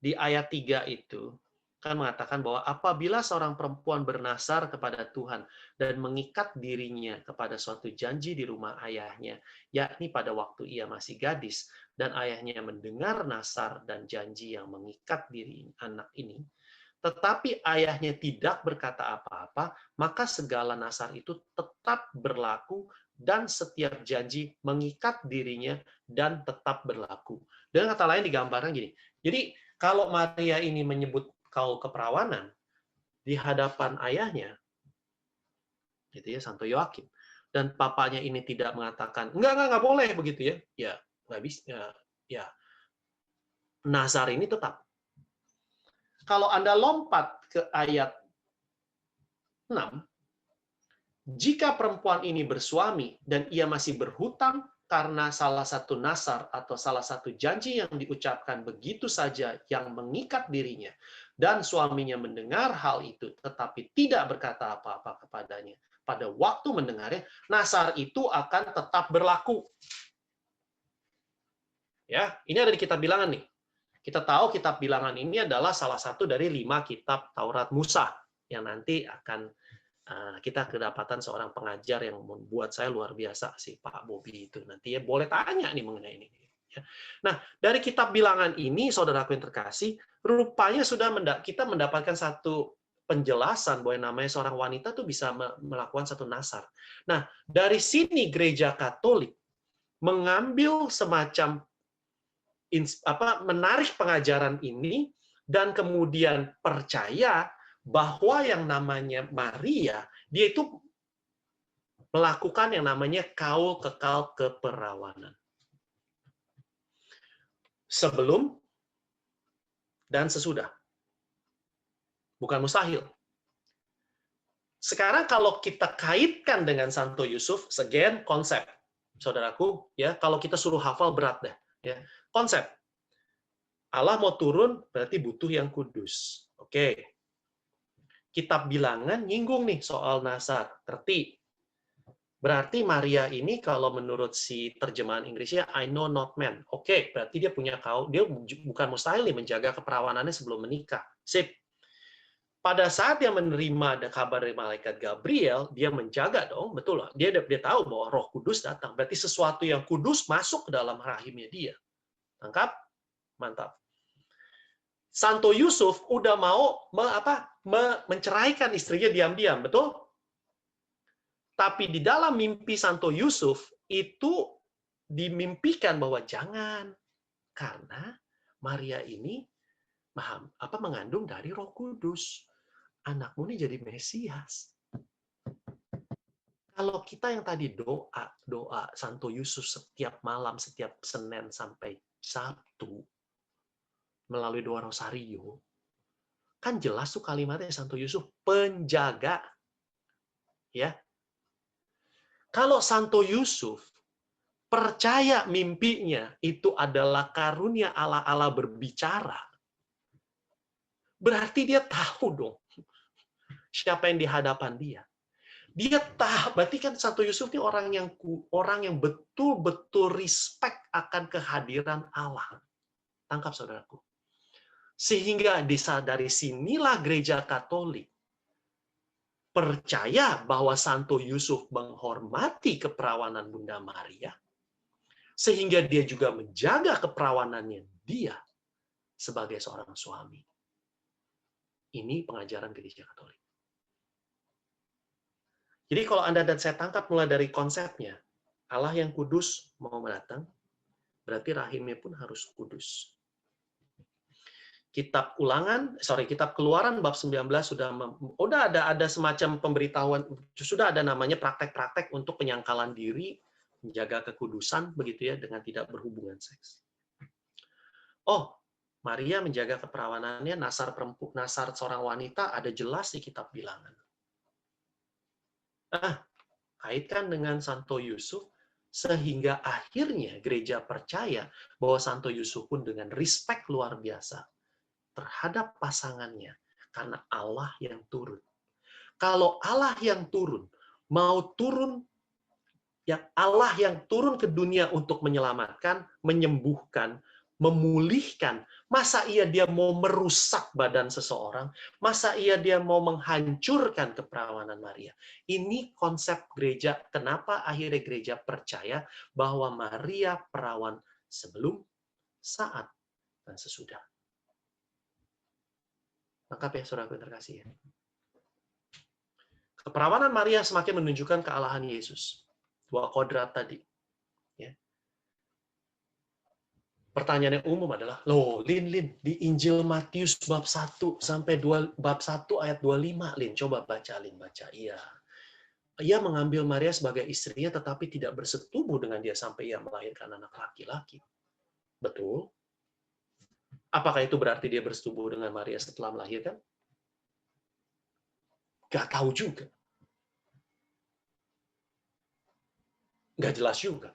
Di ayat 3 itu kan mengatakan bahwa apabila seorang perempuan bernasar kepada Tuhan dan mengikat dirinya kepada suatu janji di rumah ayahnya, yakni pada waktu ia masih gadis, dan ayahnya mendengar nasar dan janji yang mengikat diri anak ini, tetapi ayahnya tidak berkata apa-apa, maka segala nasar itu tetap berlaku dan setiap janji mengikat dirinya dan tetap berlaku. Dengan kata lain digambarkan gini, jadi kalau Maria ini menyebut kaul keperawanan di hadapan ayahnya, gitu ya, Santo Yoakim, dan papanya ini tidak mengatakan enggak boleh begitu ya nggak bisa, ya nazar ini tetap. Kalau Anda lompat ke ayat 6, jika perempuan ini bersuami dan ia masih berhutang karena salah satu nasar atau salah satu janji yang diucapkan begitu saja yang mengikat dirinya, dan suaminya mendengar hal itu tetapi tidak berkata apa-apa kepadanya, pada waktu mendengarnya, nasar itu akan tetap berlaku. Ya, ini ada di kitab Bilangan nih. Kita tahu kitab Bilangan ini adalah salah satu dari 5 kitab Taurat Musa yang nanti akan kita kedapatan seorang pengajar yang membuat saya luar biasa, si Pak Bobby itu. Nanti ya boleh tanya nih mengenai ini. Nah, dari kitab Bilangan ini, saudaraku yang terkasih, rupanya sudah kita mendapatkan satu penjelasan bahwa yang namanya seorang wanita tuh bisa melakukan satu nasar. Nah, dari sini gereja Katolik mengambil semacam menarik pengajaran ini dan kemudian percaya bahwa yang namanya Maria, dia itu melakukan yang namanya kaul kekal keperawanan. Sebelum dan sesudah. Bukan mustahil. Sekarang kalau kita kaitkan dengan Santo Yusuf, again konsep. Saudaraku, ya, kalau kita suruh hafal berat deh, ya. Konsep. Allah mau turun berarti butuh yang kudus. Oke. Kitab Bilangan nyinggung nih soal nasar, ngerti. Berarti Maria ini kalau menurut si terjemahan Inggrisnya I know not man. Oke, berarti dia punya dia bukan mustahil nih menjaga keperawanannya sebelum menikah. Sip. Pada saat dia menerima kabar dari malaikat Gabriel, dia menjaga dong, betul lah. Dia tahu bahwa Roh Kudus datang. Berarti sesuatu yang kudus masuk ke dalam rahimnya dia. Tangkap? Mantap. Santo Yusuf udah mau menceraikan istrinya diam-diam, betul? Tapi di dalam mimpi Santo Yusuf itu dimimpikan bahwa jangan, karena Maria ini mengandung dari Roh Kudus. Anakmu ini jadi Mesias. Kalau kita yang tadi doa Santo Yusuf setiap malam, setiap Senin sampai Sabtu, melalui doa Rosario, kan jelas tuh kalimatnya Santo Yusuf, penjaga. Ya. Kalau Santo Yusuf percaya mimpinya itu adalah karunia Allah berbicara, berarti dia tahu dong siapa yang di hadapan dia. Dia tahu, berarti kan Santo Yusuf ini orang yang betul-betul respect akan kehadiran Allah. Tangkap saudaraku. Sehingga dari sinilah gereja Katolik percaya bahwa Santo Yusuf menghormati keperawanan Bunda Maria, sehingga dia juga menjaga keperawanannya dia sebagai seorang suami. Ini pengajaran gereja Katolik. Jadi kalau Anda dan saya tangkap mulai dari konsepnya, Allah yang kudus mau datang, berarti rahimnya pun harus kudus. Kitab Keluaran bab 19 sudah ada semacam pemberitahuan, sudah ada namanya praktek-praktek untuk penyangkalan diri, menjaga kekudusan begitu ya dengan tidak berhubungan seks. Oh, Maria menjaga keperawanannya, nasar seorang wanita ada jelas di kitab Bilangan. Kaitkan dengan Santo Yusuf, sehingga akhirnya gereja percaya bahwa Santo Yusuf pun dengan respect luar biasa terhadap pasangannya, karena Allah yang turun. Kalau Allah yang turun, mau turun, Allah yang turun ke dunia untuk menyelamatkan, menyembuhkan, memulihkan, masa dia mau merusak badan seseorang? Masa dia mau menghancurkan keperawanan Maria? Ini konsep gereja, kenapa akhirnya gereja percaya bahwa Maria perawan sebelum, saat, dan sesudah. Lengkap ya, saudaraku yang terkasih ya. Keperawanan Maria semakin menunjukkan kealahan Yesus. Dua kodrat tadi. Ya. Pertanyaannya umum adalah, Lin, di Injil Matius bab 1 sampai bab 1 ayat 25, Lin, coba baca, Lin, baca. Iya. Ia mengambil Maria sebagai istrinya, tetapi tidak bersetubuh dengan dia sampai ia melahirkan anak laki-laki. Betul? Apakah itu berarti dia bersetubuh dengan Maria setelah melahirkan? Gak tahu juga. Gak jelas juga.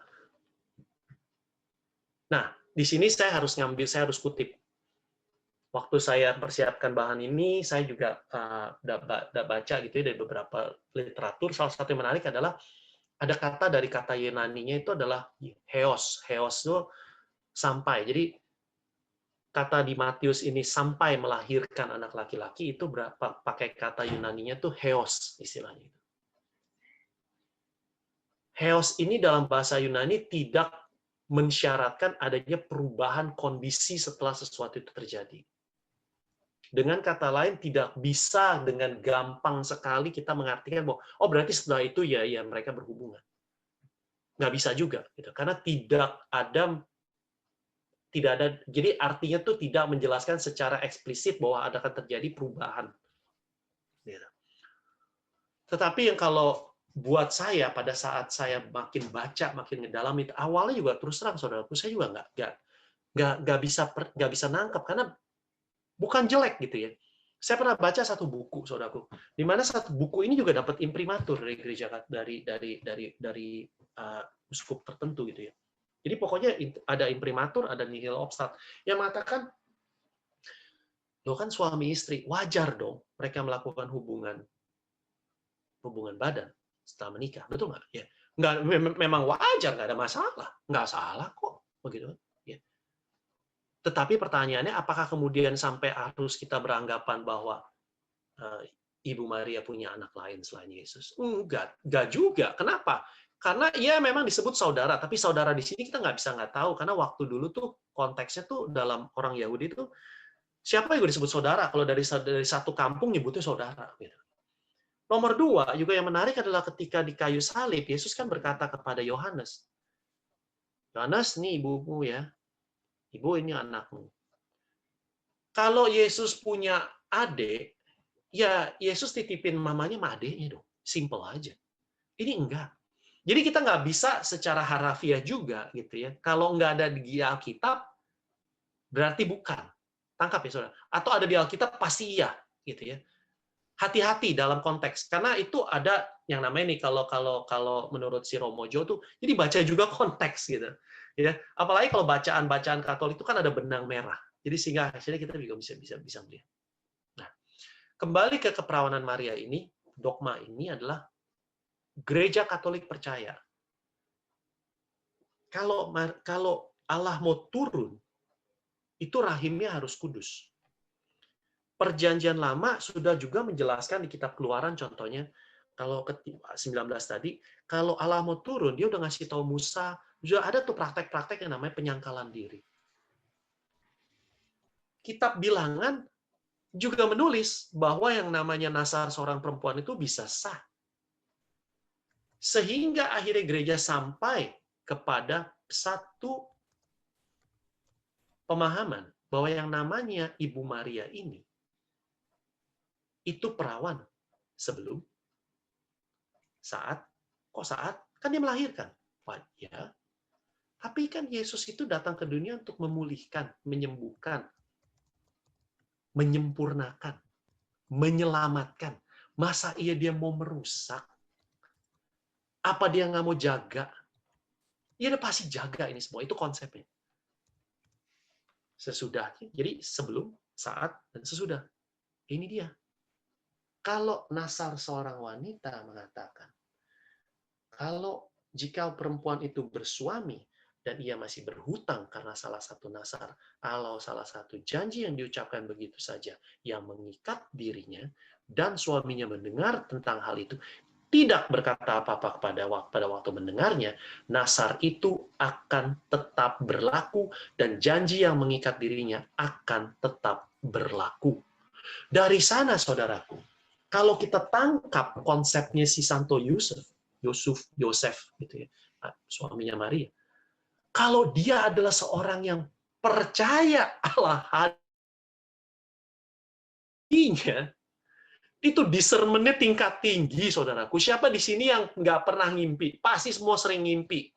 Nah, di sini saya harus kutip. Waktu saya persiapkan bahan ini, saya juga udah baca gitu ya dari beberapa literatur. Salah satu yang menarik adalah ada kata dari kata Yunani-nya itu adalah heos. Heos itu sampai. Jadi kata di Matius ini sampai melahirkan anak laki-laki itu berapa pakai kata Yunani-nya tuh heos istilahnya. Heos ini dalam bahasa Yunani tidak mensyaratkan adanya perubahan kondisi setelah sesuatu itu terjadi. Dengan kata lain, tidak bisa dengan gampang sekali kita mengartikan bahwa berarti setelah itu ya mereka berhubungan. Nggak bisa juga, gitu. Karena tidak ada, jadi artinya tuh tidak menjelaskan secara eksplisit bahwa akan terjadi perubahan. Gitu. Tetapi yang kalau buat saya pada saat saya makin baca, makin ngedalami, awalnya juga terus terang saudaraku, saya juga nggak bisa nangkep karena bukan jelek gitu ya. Saya pernah baca satu buku saudaraku, di mana satu buku ini juga dapat imprimatur dari gereja dari uskup tertentu gitu ya. Jadi pokoknya ada imprimatur, ada nihil obstat yang mengatakan, kan suami istri wajar dong mereka melakukan hubungan badan setelah menikah, betul nggak? Ya, nggak, memang wajar, nggak ada masalah, nggak salah kok, begitu. Ya. Tetapi pertanyaannya, apakah kemudian sampai harus kita beranggapan bahwa Ibu Maria punya anak lain selain Yesus? Nggak juga. Kenapa? Karena ia memang disebut saudara, tapi saudara di sini kita nggak tahu, karena waktu dulu tuh konteksnya tuh dalam orang Yahudi tuh siapa juga disebut saudara. Kalau dari satu kampung nyebutnya saudara. Gitu. Nomor 2, juga yang menarik adalah ketika di kayu salib, Yesus kan berkata kepada Yohanes, Yohanes, nih ibumu ya, ibu ini anakmu. Kalau Yesus punya adik, ya Yesus titipin mamanya sama adiknya dong. Simple aja. Ini enggak. Jadi kita nggak bisa secara harafiah juga, gitu ya. Kalau nggak ada di Alkitab, berarti bukan. Tangkap ya, saudara. Atau ada di Alkitab, pasti iya, gitu ya. Hati-hati dalam konteks karena itu ada yang namanya nih kalau menurut si Romojo tuh jadi baca juga konteks gitu ya, apalagi kalau bacaan Katolik itu kan ada benang merah, jadi sehingga hasilnya kita juga bisa melihat. Nah, kembali ke keperawanan Maria ini, dogma ini adalah gereja Katolik percaya kalau Allah mau turun itu rahimnya harus kudus. Perjanjian Lama sudah juga menjelaskan di kitab Keluaran, contohnya kalau 19 tadi, kalau Allah mau turun, dia udah ngasih tahu Musa, juga ada tuh praktek-praktek yang namanya penyangkalan diri. Kitab Bilangan juga menulis bahwa yang namanya nasar seorang perempuan itu bisa sah. Sehingga akhirnya gereja sampai kepada satu pemahaman bahwa yang namanya Ibu Maria ini itu perawan sebelum, saat, kan dia melahirkan. Ya. Tapi kan Yesus itu datang ke dunia untuk memulihkan, menyembuhkan, menyempurnakan, menyelamatkan. Masa dia mau merusak? Apa dia nggak mau jaga? Dia pasti jaga ini semua. Itu konsepnya. Sesudahnya, jadi sebelum, saat, dan sesudah. Ini dia. Kalau nasar seorang wanita mengatakan, kalau jika perempuan itu bersuami dan ia masih berhutang karena salah satu nasar, atau salah satu janji yang diucapkan begitu saja yang mengikat dirinya, dan suaminya mendengar tentang hal itu, tidak berkata apa-apa pada waktu mendengarnya, nasar itu akan tetap berlaku dan janji yang mengikat dirinya akan tetap berlaku. Dari sana, saudaraku, kalau kita tangkap konsepnya si Santo Yosef gitu ya, suaminya Maria, kalau dia adalah seorang yang percaya Allah hatinya, itu discernment-nya tingkat tinggi, saudaraku. Siapa di sini yang nggak pernah ngimpi? Pasti semua sering ngimpi.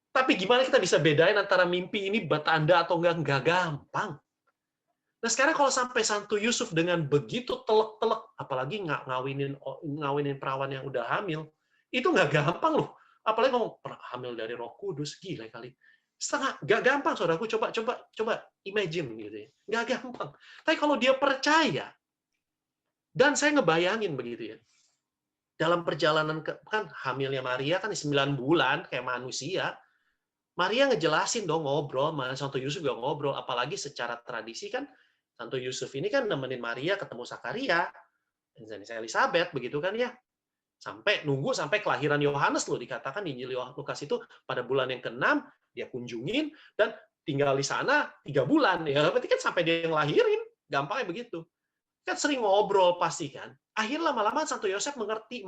Tapi gimana kita bisa bedain antara mimpi ini bertanda atau nggak gampang. Nah sekarang kalau sampai Santo Yusuf dengan begitu telek-telek, apalagi nggak ngawinin perawan yang udah hamil, itu nggak gampang loh. Apalagi ngomong hamil dari Roh Kudus, gila kali. Nggak gampang, saudaraku. Coba imagine gitu ya. Nggak gampang. Tapi kalau dia percaya, dan saya ngebayangin begitu ya, dalam perjalanan kan hamilnya Maria kan 9 bulan kayak manusia, Maria ngejelasin dong, ngobrol, Santo Yusuf juga ngobrol, apalagi secara tradisi kan Santo Yusuf ini kan nemenin Maria ketemu Zakaria, dan Elizabeth begitu kan ya, nunggu sampai kelahiran Yohanes loh, dikatakan di Injil Lukas itu pada bulan yang ke-6 dia kunjungin dan tinggal di sana 3 bulan ya, berarti kan sampai dia ngelahirin, gampangnya begitu. Kan sering ngobrol pasti kan. Akhirnya lama-lama Santo Yosef mengerti.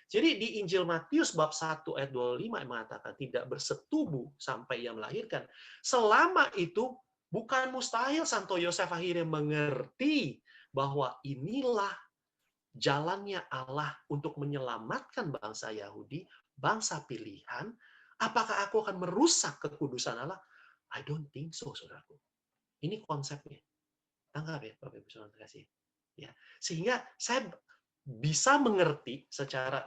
Jadi di Injil Matius bab 1 ayat 25 mengatakan tidak bersetubuh sampai ia melahirkan. Selama itu bukan mustahil Santo Yosef akhirnya mengerti bahwa inilah jalannya Allah untuk menyelamatkan bangsa Yahudi, bangsa pilihan. Apakah aku akan merusak kekudusan Allah? I don't think so, saudaraku. Ini konsepnya. Tangkap ya, Bapak Ibu Saudara kasih. Ya, sehingga saya bisa mengerti secara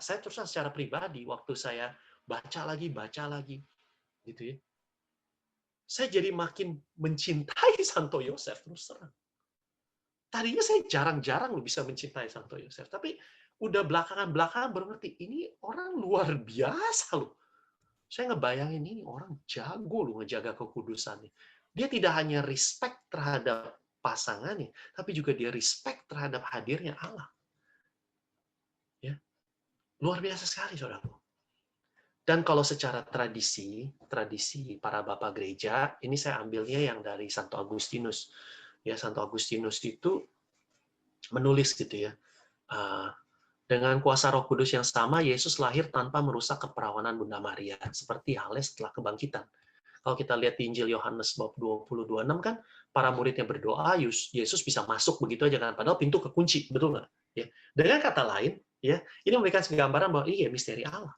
pribadi waktu saya baca lagi, gitu ya. Saya jadi makin mencintai Santo Yosef terus terang. Tadinya saya jarang-jarang bisa mencintai Santo Yosef, tapi udah belakangan baru ngerti ini orang luar biasa loh. Saya ngebayangin ini orang jago loh ngejaga kekudusannya. Dia tidak hanya respect terhadap pasangannya, tapi juga dia respect terhadap hadirnya Allah. Ya. Luar biasa sekali, saudaraku. Dan kalau secara tradisi para bapak gereja, ini saya ambilnya yang dari Santo Agustinus. Ya, Santo Agustinus itu menulis gitu ya, dengan kuasa Roh Kudus yang sama, Yesus lahir tanpa merusak keperawanan Bunda Maria, seperti halnya setelah kebangkitan. Kalau kita lihat di Injil Yohanes bab 20:26 kan, para muridnya berdoa, Yesus bisa masuk begitu aja kan, padahal pintu kekunci, betul nggak? Ya. Dengan kata lain, ya, ini memberikan gambaran bahwa ini ya misteri Allah.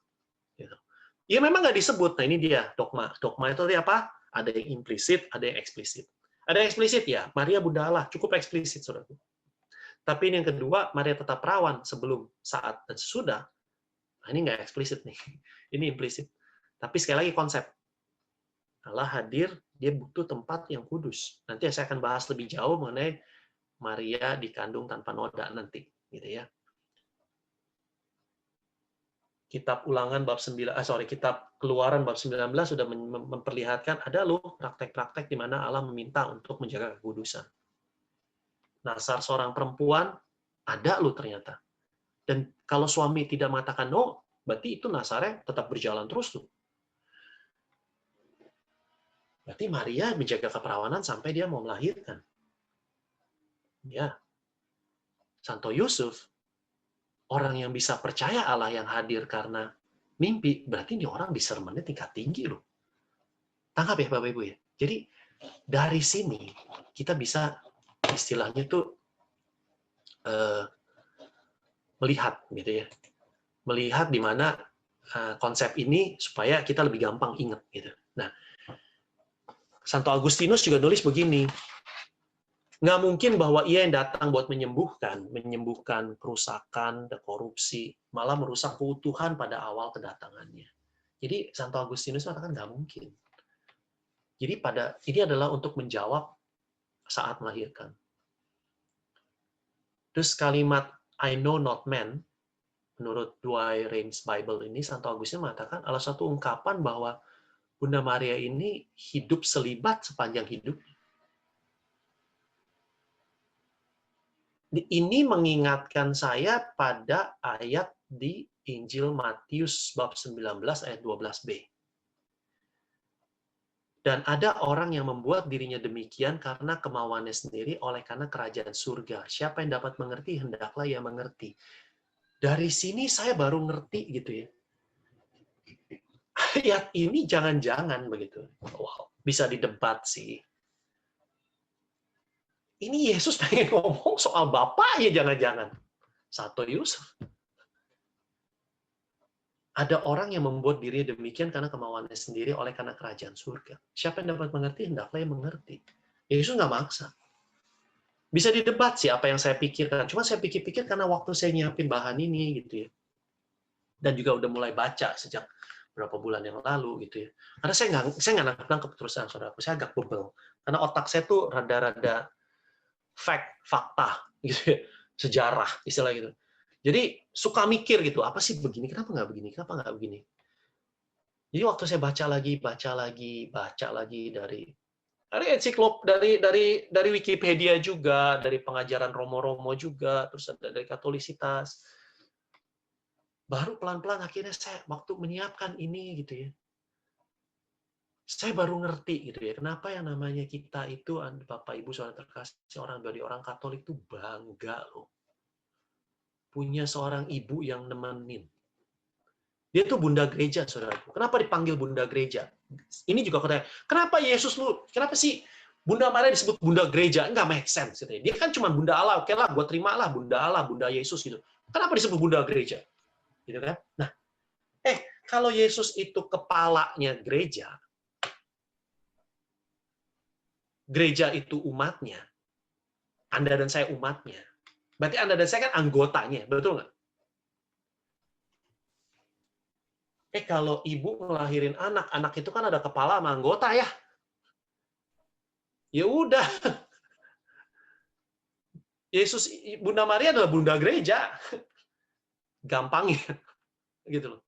Gitu. Ya memang nggak disebut. Nah ini dia dogma. Dogma itu apa? Ada yang implisit, ada yang eksplisit. Ada yang eksplisit ya, Maria Bunda Allah, cukup eksplisit, saudaraku. Tapi ini yang kedua, Maria tetap perawan sebelum, saat, dan sesudah. Nah, ini nggak eksplisit nih. Ini implisit. Tapi sekali lagi konsep. Allah hadir, dia butuh tempat yang kudus. Nanti saya akan bahas lebih jauh mengenai Maria dikandung tanpa noda nanti, gitu ya. Kitab Keluaran bab 19 sudah memperlihatkan ada loh praktek-praktek di mana Allah meminta untuk menjaga kekudusan. Nasar seorang perempuan ada loh ternyata. Dan kalau suami tidak mengatakan no, berarti itu nasarnya tetap berjalan terus tuh. Berarti Maria menjaga keperawanan sampai dia mau melahirkan. Ya. Santo Yusuf, orang yang bisa percaya Allah yang hadir karena mimpi, berarti ini orang discernment-nya tingkat tinggi loh. Tangkap ya Bapak Ibu ya. Jadi dari sini kita bisa istilahnya tuh melihat gitu ya. Melihat di mana konsep ini supaya kita lebih gampang ingat gitu. Nah, Santo Agustinus juga nulis begini. Nggak mungkin bahwa ia yang datang buat menyembuhkan kerusakan, korupsi, malah merusak keutuhan pada awal kedatangannya. Jadi Santo Agustinus mengatakan nggak mungkin. Jadi ini adalah untuk menjawab saat melahirkan. Terus kalimat I know not man, menurut Douay-Rheims Bible ini, Santo Agustinus mengatakan adalah satu ungkapan bahwa Bunda Maria ini hidup selibat sepanjang hidupnya. Ini mengingatkan saya pada ayat di Injil Matius bab 19 ayat 12b. Dan ada orang yang membuat dirinya demikian karena kemauannya sendiri oleh karena kerajaan surga. Siapa yang dapat mengerti, hendaklah ia mengerti. Dari sini saya baru ngerti gitu ya. Ayat ini jangan-jangan begitu. Wow, bisa didebat sih. Ini Yesus pengen ngomong soal Bapa ya jangan-jangan. Santo Yusuf. Ada orang yang membuat dirinya demikian karena kemauannya sendiri oleh karena kerajaan surga. Siapa yang dapat mengerti, hendaklah yang mengerti. Yesus nggak maksa. Bisa didebat sih apa yang saya pikirkan. Cuma saya pikir-pikir karena waktu saya nyiapin bahan ini gitu ya. Dan juga udah mulai baca sejak berapa bulan yang lalu gitu ya. Karena saya nggak nangkep terusan saudaraku. Saya agak bebel. Karena otak saya tuh rada-rada fakta gitu ya, sejarah istilah gitu. Jadi suka mikir gitu, apa sih begini, kenapa nggak begini, kenapa nggak begini. Jadi waktu saya baca lagi dari ensiklop, dari Wikipedia juga, dari pengajaran Romo-Romo juga, terus ada dari Katolisitas. Baru pelan-pelan akhirnya saya waktu menyiapkan ini gitu ya. Saya baru ngerti gitu ya, kenapa yang namanya kita itu, Bapak Ibu Saudara terkasih, orang dari orang Katolik itu bangga loh. Punya seorang ibu yang nemenin. Dia tuh Bunda Gereja, Saudaraku. Kenapa dipanggil Bunda Gereja? Ini juga katanya, kenapa sih Bunda Maria disebut Bunda Gereja? Enggak make sense. Gitu ya. Dia kan cuma Bunda Allah, oke lah, gue terima lah Bunda Allah, Bunda Yesus gitu. Kenapa disebut Bunda Gereja? Gitu kan? Nah, kalau Yesus itu kepalanya gereja, gereja itu umatnya, Anda dan saya umatnya. Berarti Anda dan saya kan anggotanya, betul nggak? Kalau ibu ngelahirin anak itu kan ada kepala sama anggota ya. Ya udah. Yesus, Bunda Maria adalah Bunda Gereja. Gampangnya. Gitu loh.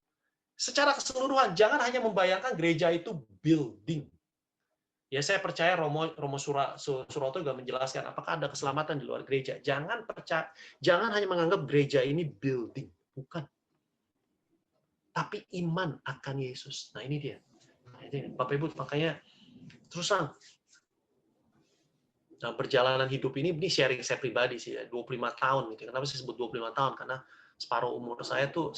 Secara keseluruhan, jangan hanya membayangkan gereja itu building. Ya saya percaya Romo Suroto juga menjelaskan apakah ada keselamatan di luar gereja. Jangan hanya menganggap gereja ini building, bukan. Tapi iman akan Yesus. Nah ini dia. Bapak Ibu, makanya terus dalam perjalanan hidup ini sharing saya pribadi sih ya, 25 tahun gitu. Kenapa saya sebut 25 tahun? Karena separuh umur saya tuh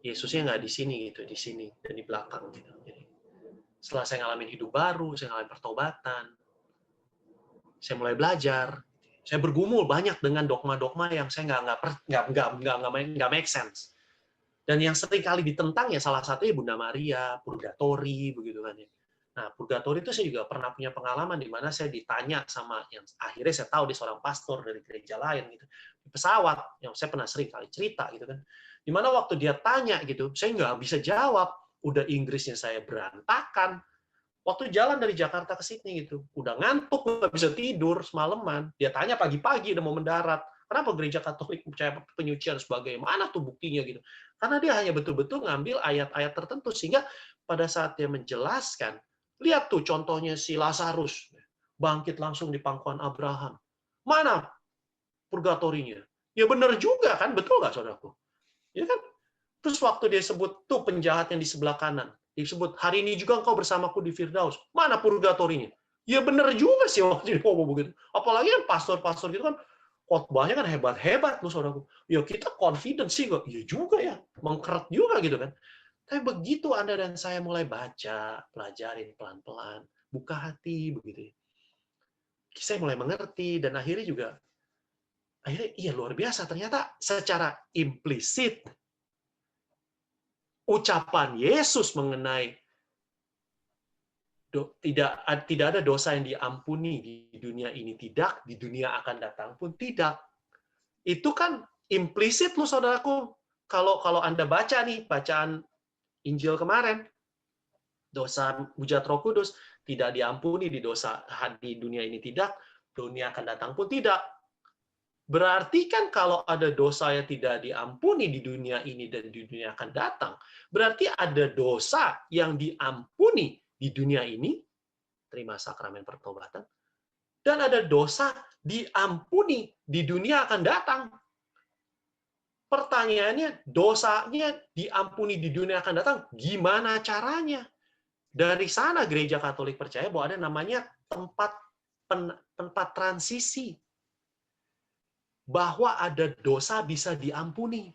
Yesusnya nggak di sini gitu, di sini dan di belakang gitu. Jadi, setelah saya ngalamin hidup baru, saya ngalamin pertobatan, saya mulai belajar, saya bergumul banyak dengan dogma-dogma yang saya nggak make sense. Dan yang sering kali ditentang ya salah satunya Bunda Maria, purgatori, begitu kan ya. Nah, purgatori itu saya juga pernah punya pengalaman di mana saya ditanya sama yang akhirnya saya tahu dia seorang pastor dari gereja lain gitu. Di pesawat, yang saya pernah sering kali cerita gitu kan. Di mana waktu dia tanya gitu, saya nggak bisa jawab. Udah Inggrisnya saya berantakan. Waktu jalan dari Jakarta ke Sydney gitu, udah ngantuk, nggak bisa tidur semalaman. Dia tanya pagi-pagi udah mau mendarat. Kenapa gereja Katolik percaya penyucian sebagai mana tuh buktinya gitu? Karena dia hanya betul-betul ngambil ayat-ayat tertentu sehingga pada saat dia menjelaskan, lihat tuh contohnya si Lazarus bangkit langsung di pangkuan Abraham. Mana purgatorinya? Ya benar juga kan, betul nggak saudaraku? Ya kan? Terus waktu dia sebut tuh penjahat yang di sebelah kanan, disebut hari ini juga engkau bersamaku di Firdaus. Mana purgatorinya? Ya benar juga sih waktu dia ngomong begitu. Apalagi kan pastor-pastor gitu kan khotbahnya kan hebat-hebat loh saudaraku. Ya kita confident sih kok. Ya juga ya, mengkeret juga gitu kan. Tapi begitu Anda dan saya mulai baca, pelajarin pelan-pelan, buka hati begitu. Saya mulai mengerti dan akhirnya iya luar biasa ternyata secara implisit ucapan Yesus mengenai tidak ada dosa yang diampuni di dunia ini, tidak, di dunia akan datang pun tidak. Itu kan implisit loh saudaraku. Kalau Anda baca nih, bacaan Injil kemarin, dosa hujat Roh Kudus tidak diampuni di dunia ini tidak, dunia akan datang pun tidak. Berarti kan kalau ada dosa yang tidak diampuni di dunia ini dan di dunia akan datang, berarti ada dosa yang diampuni di dunia ini, terima sakramen pertobatan, dan ada dosa diampuni di dunia akan datang. Pertanyaannya, dosanya diampuni di dunia akan datang, gimana caranya? Dari sana Gereja Katolik percaya bahwa ada namanya tempat transisi. Bahwa ada dosa bisa diampuni.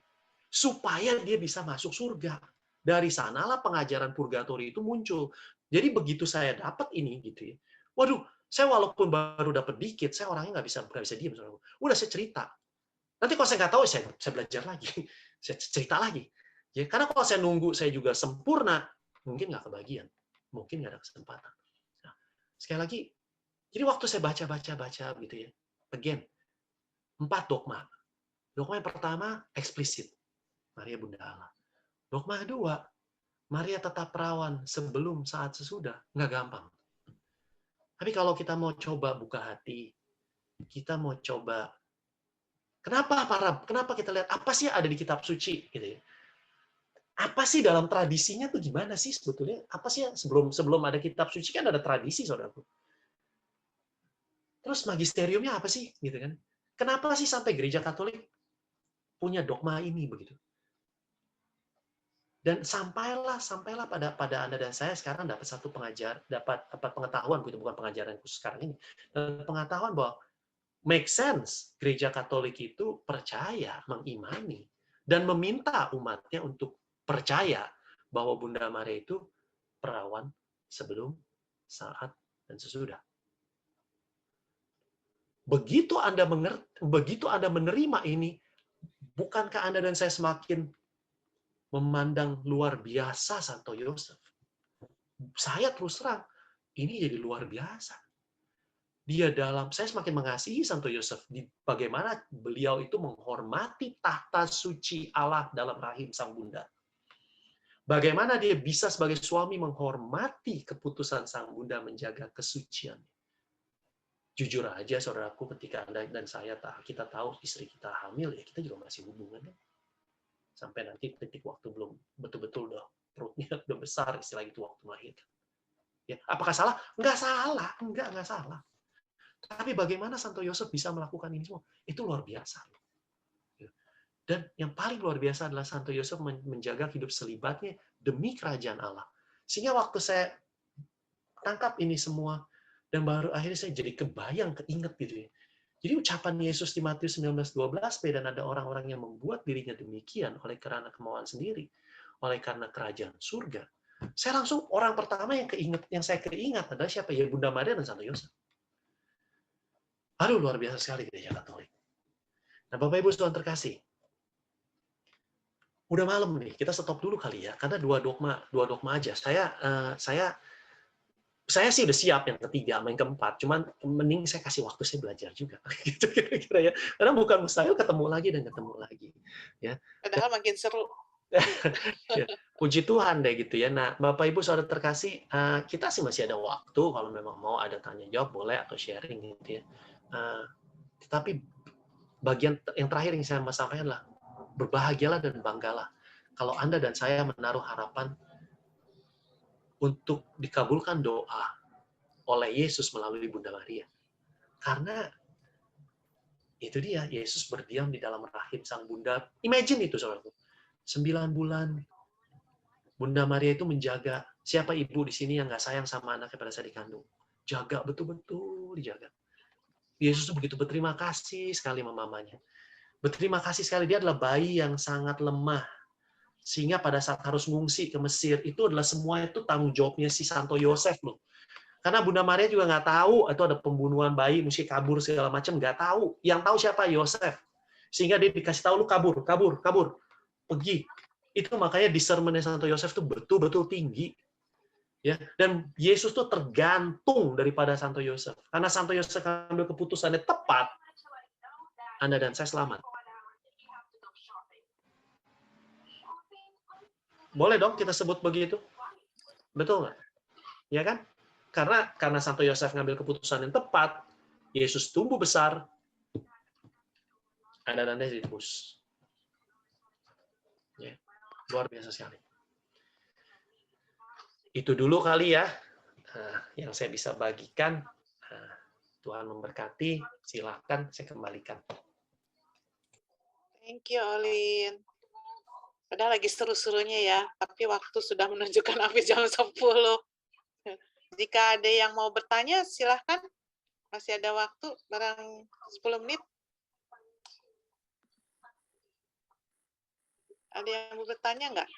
Supaya dia bisa masuk surga. Dari sanalah pengajaran purgatori itu muncul. Jadi begitu saya dapat ini, gitu ya. Waduh, saya walaupun baru dapat dikit, saya orangnya nggak bisa diam. Udah saya cerita. Nanti kalau saya nggak tahu, saya belajar lagi. Saya cerita lagi. Ya, karena kalau saya nunggu, saya juga sempurna, mungkin nggak kebagian. Mungkin nggak ada kesempatan. Nah, sekali lagi, jadi waktu saya baca gitu ya, again, 4 dogma. Dogma yang pertama, eksplisit. Maria Bunda Allah. Dogma kedua, Maria tetap perawan sebelum, saat, sesudah. Nggak gampang. Tapi kalau kita mau coba buka hati, kita mau coba, kenapa kita lihat, apa sih ada di kitab suci? Gitu ya. Apa sih dalam tradisinya tuh gimana sih sebetulnya? Apa sih sebelum ada kitab suci kan ada tradisi, saudaraku. Terus magisteriumnya apa sih, gitu kan? Kenapa sih sampai Gereja Katolik punya dogma ini begitu? Dan sampailah pada Anda dan saya sekarang dapat pengetahuan, gitu, bukan pengajaran khusus sekarang ini, dan pengetahuan bahwa make sense Gereja Katolik itu percaya, mengimani, dan meminta umatnya untuk percaya bahwa Bunda Maria itu perawan sebelum, saat, dan sesudah. Begitu Anda menerima ini, bukankah Anda dan saya semakin memandang luar biasa Santo Yosef? Saya terus terang, ini jadi luar biasa. Saya semakin mengasihi Santo Yosef, bagaimana beliau itu menghormati tahta suci Allah dalam rahim Sang Bunda. Bagaimana dia bisa sebagai suami menghormati keputusan Sang Bunda menjaga kesucian. Jujur aja, saudaraku, ketika Anda dan saya kita tahu istri kita hamil, ya kita juga masih hubungan. Sampai nanti titik waktu belum betul-betul udah perutnya udah besar, istilah itu waktu melahirkan. Ya, apakah salah? Enggak salah. Tapi bagaimana Santo Yosef bisa melakukan ini semua? Itu luar biasa. Dan yang paling luar biasa adalah Santo Yosef menjaga hidup selibatnya demi kerajaan Allah. Sehingga waktu saya tangkap ini semua, dan baru akhirnya saya jadi keinget gitu ya. Jadi ucapan Yesus di Matius 19:12, dan ada orang-orang yang membuat dirinya demikian oleh karena kemauan sendiri, oleh karena kerajaan surga. Saya langsung orang pertama yang saya keingat adalah siapa? Ya Bunda Maria dan Santo Yosef. Aduh, luar biasa sekali Gereja Katolik. Nah, Bapak Ibu Tuhan terkasih, udah malam nih, kita stop dulu kali ya, karena dua dogma aja. Saya sih udah siap yang ketiga, sama yang keempat. Cuman mending saya kasih waktu saya belajar juga, gitu kira-kira ya. Karena bukan mustahil ketemu lagi dan ketemu lagi. Ya. Padahal makin seru. Ya, puji Tuhan deh gitu ya. Nah, Bapak Ibu Saudara terkasih, kita sih masih ada waktu kalau memang mau ada tanya jawab boleh atau sharing gitu ya. Tetapi bagian yang terakhir yang saya mau sampaikan adalah berbahagialah dan banggalah kalau Anda dan saya menaruh harapan untuk dikabulkan doa oleh Yesus melalui Bunda Maria. Karena itu dia, Yesus berdiam di dalam rahim Sang Bunda. Imagine itu, saudaraku. 9 bulan, Bunda Maria itu menjaga. Siapa ibu di sini yang nggak sayang sama anaknya pada saat dikandung? Jaga, betul-betul dijaga. Yesus itu begitu berterima kasih sekali sama mamanya. Berterima kasih sekali, dia adalah bayi yang sangat lemah. Sehingga pada saat harus ngungsi ke Mesir, itu adalah semua itu tanggung jawabnya si Santo Yosef loh. Karena Bunda Maria juga nggak tahu, itu ada pembunuhan bayi, mesti kabur segala macam, nggak tahu. Yang tahu siapa? Yosef. Sehingga dia dikasih tahu, lu kabur. Pergi. Itu makanya discernment Santo Yosef itu betul-betul tinggi. Ya, dan Yesus tuh tergantung daripada Santo Yosef. Karena Santo Yosef ambil keputusannya tepat, Anda dan saya selamat. Boleh dong kita sebut begitu? Betul nggak? Ya kan? Karena Santo Yosef ngambil keputusan yang tepat, Yesus tumbuh besar, Anda dan saya ditebus. Ya, luar biasa sekali. Itu dulu kali ya yang saya bisa bagikan. Tuhan memberkati. Silakan saya kembalikan. Thank you, Olin. Padahal lagi seru-serunya ya, tapi waktu sudah menunjukkan habis jam 10. Jika ada yang mau bertanya, silahkan. Masih ada waktu, barang 10 menit. Ada yang mau bertanya nggak?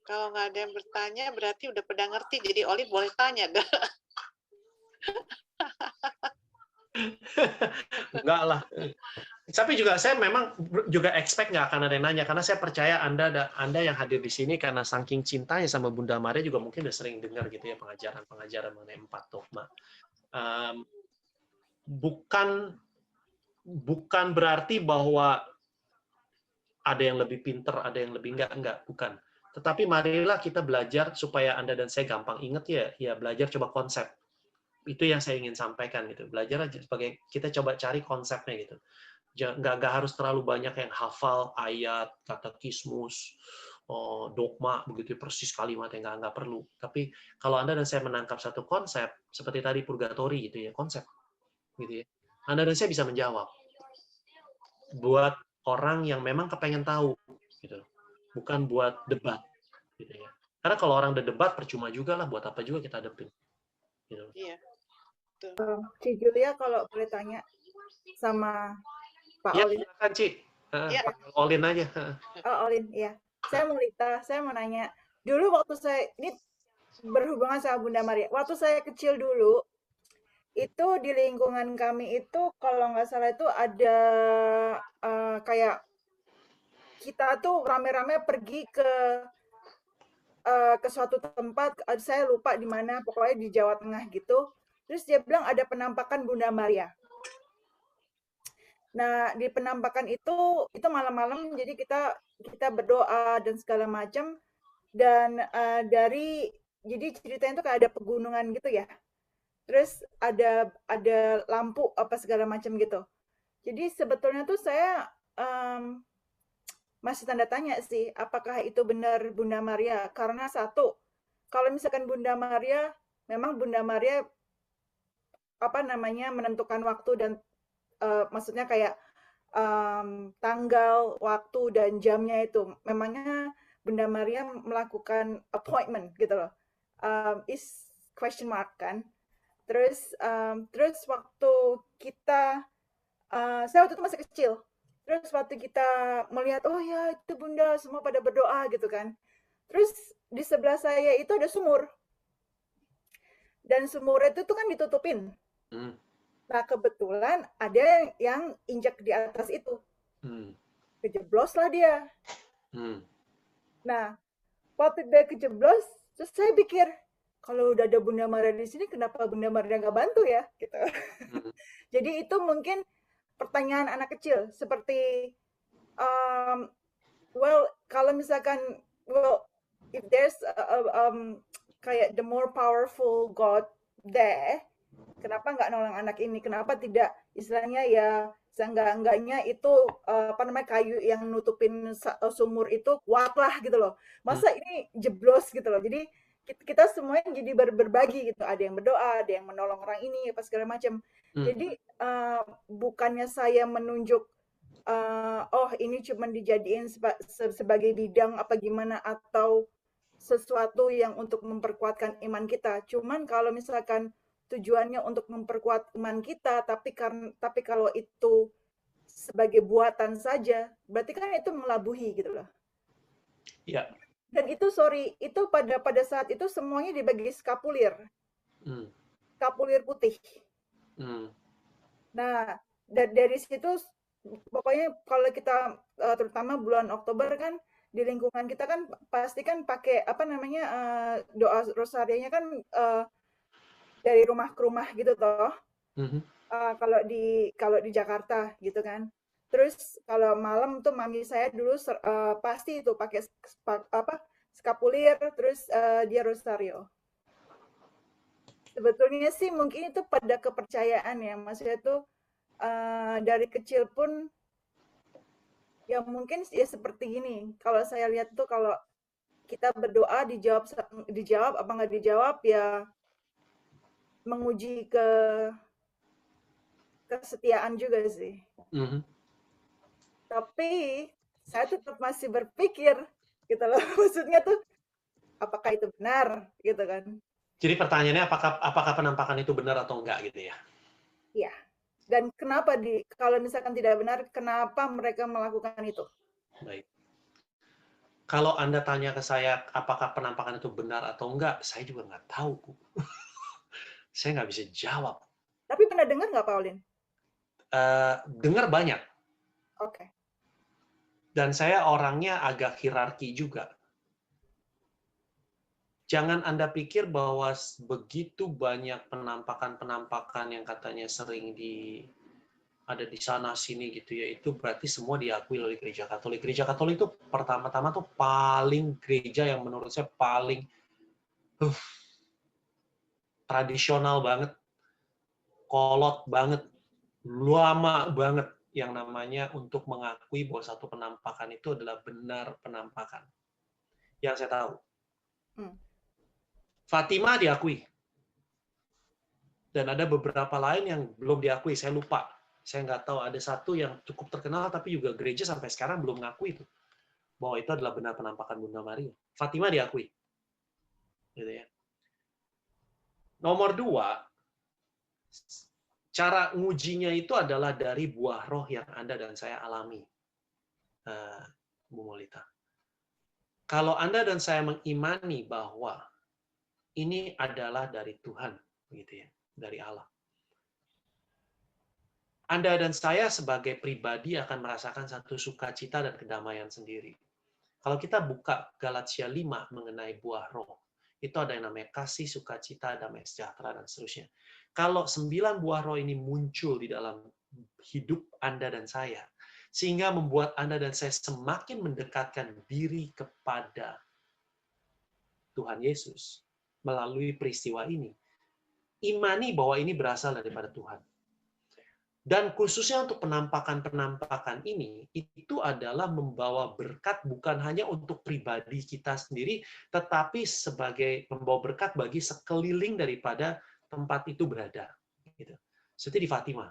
Kalau nggak ada yang bertanya, berarti udah pada ngerti. Jadi Olin boleh tanya. Enggak lah. Tapi juga saya memang juga expect nggak akan ada yang nanya, karena saya percaya Anda yang hadir di sini karena saking cintanya sama Bunda Maria juga mungkin udah sering dengar gitu ya pengajaran mengenai 4 dogma. Bukan berarti bahwa ada yang lebih pinter, ada yang lebih enggak, bukan. Tetapi marilah kita belajar supaya Anda dan saya gampang ingat ya belajar coba konsep. Itu yang saya ingin sampaikan gitu. Belajar aja sebagai kita coba cari konsepnya gitu. Nggak harus terlalu banyak yang hafal ayat, katekismus, dogma begitu persis kalimatnya nggak perlu. Tapi kalau Anda dan saya menangkap satu konsep seperti tadi purgatori gitu ya, konsep gitu ya. Anda dan saya bisa menjawab. Buat orang yang memang kepengen tahu gitu. Bukan buat debat gitu ya. Karena kalau orang udah debat percuma juga lah, buat apa juga kita hadapin. Gitu. Iya. Ci Julia kalau boleh tanya sama Pak Ya, Olin. silakan Ci. Ya. Olin aja. Oh, Olin, iya. Saya mau nanya. Dulu waktu saya ini berhubungan sama Bunda Maria. Waktu saya kecil dulu, itu di lingkungan kami itu kalau nggak salah itu ada kayak kita tuh rame-rame pergi ke suatu tempat, saya lupa di mana, pokoknya di Jawa Tengah gitu. Terus dia bilang ada penampakan Bunda Maria. Nah, di penampakan itu malam-malam, jadi kita berdoa dan segala macam. Dan jadi ceritanya itu kayak ada pegunungan gitu ya. Terus ada lampu apa segala macam gitu. Jadi sebetulnya tuh saya masih tanda tanya sih, apakah itu benar Bunda Maria? Karena satu, kalau misalkan Bunda Maria, memang Bunda Maria menentukan waktu dan maksudnya kayak tanggal, waktu dan jamnya itu memangnya Bunda Maria melakukan appointment gitu loh. Is question mark kan. Terus waktu kita saya waktu itu masih kecil. Terus waktu kita melihat, oh ya itu Bunda semua pada berdoa gitu kan. Terus di sebelah saya itu ada sumur. Dan sumur itu tuh kan ditutupin. Nah kebetulan ada yang injak di atas itu. Kejeblos lah dia. Nah waktu dia kejeblos, terus saya pikir, kalau udah ada Bunda Maria di sini, kenapa Bunda Maria nggak bantu ya? Gitu. Jadi itu mungkin pertanyaan anak kecil seperti, kalau misalkan, if there's kayak the more powerful God there, kenapa nggak nolong anak ini? Kenapa tidak istilahnya ya seenggak-enggaknya itu kayu yang nutupin sumur itu kuat lah gitu loh. Masa ini jeblos gitu loh. Jadi kita semuanya jadi berbagi gitu. Ada yang berdoa, ada yang menolong orang ini apa segala macam. Jadi bukannya saya menunjuk ini cuma dijadiin sebagai bidang apa gimana atau sesuatu yang untuk memperkuatkan iman kita. Cuman kalau misalkan tujuannya untuk memperkuat iman kita, tapi kalau itu sebagai buatan saja, berarti kan itu melabuhi gitu loh. Iya. Dan itu itu pada saat itu semuanya dibagi skapulir. Skapulir putih. Nah, dari situ pokoknya kalau kita terutama bulan Oktober kan di lingkungan kita kan pasti kan pakai apa namanya doa rosarianya kan dari rumah ke rumah gitu toh. Kalau di Jakarta gitu kan. Terus kalau malam tuh mami saya dulu pasti itu pakai skapulir, terus dia rosario. Sebetulnya sih mungkin itu pada kepercayaan ya, maksudnya tuh dari kecil pun ya mungkin ya seperti ini. Kalau saya lihat tuh kalau kita berdoa dijawab apa nggak dijawab ya menguji kesetiaan juga sih. Tapi saya tetap masih berpikir gitu loh, maksudnya tuh apakah itu benar gitu kan. Jadi pertanyaannya apakah penampakan itu benar atau enggak gitu ya? Iya. Dan kenapa kalau misalkan tidak benar, kenapa mereka melakukan itu? Baik. Kalau Anda tanya ke saya apakah penampakan itu benar atau enggak, saya juga nggak tahu. Saya nggak bisa jawab. Tapi pernah dengar nggak, Pauline? Dengar banyak. Oke. Dan saya orangnya agak hierarki juga. Jangan Anda pikir bahwa begitu banyak penampakan-penampakan yang katanya sering ada di sana sini gitu ya, itu berarti semua diakui oleh Gereja Katolik. Gereja Katolik itu pertama-tama tuh paling gereja yang menurut saya paling tradisional banget, kolot banget, lama banget yang namanya untuk mengakui bahwa satu penampakan itu adalah benar penampakan. Yang saya tahu. Fatima diakui. Dan ada beberapa lain yang belum diakui, saya lupa. Saya nggak tahu, ada satu yang cukup terkenal, tapi juga gereja sampai sekarang belum mengakui itu. Bahwa itu adalah benar penampakan Bunda Maria. Fatima diakui. Gitu ya. Nomor 2, cara ngujinya itu adalah dari buah roh yang Anda dan saya alami. Bu Molita. Kalau Anda dan saya mengimani bahwa ini adalah dari Tuhan, gitu ya, dari Allah. Anda dan saya sebagai pribadi akan merasakan satu sukacita dan kedamaian sendiri. Kalau kita buka Galatia 5 mengenai buah roh, itu ada yang namanya kasih, sukacita, damai sejahtera, dan seterusnya. Kalau 9 buah roh ini muncul di dalam hidup Anda dan saya, sehingga membuat Anda dan saya semakin mendekatkan diri kepada Tuhan Yesus melalui peristiwa ini, imani bahwa ini berasal daripada Tuhan. Dan khususnya untuk penampakan-penampakan ini, itu adalah membawa berkat bukan hanya untuk pribadi kita sendiri, tetapi sebagai membawa berkat bagi sekeliling daripada tempat itu berada. Gitu. Seperti di Fatima.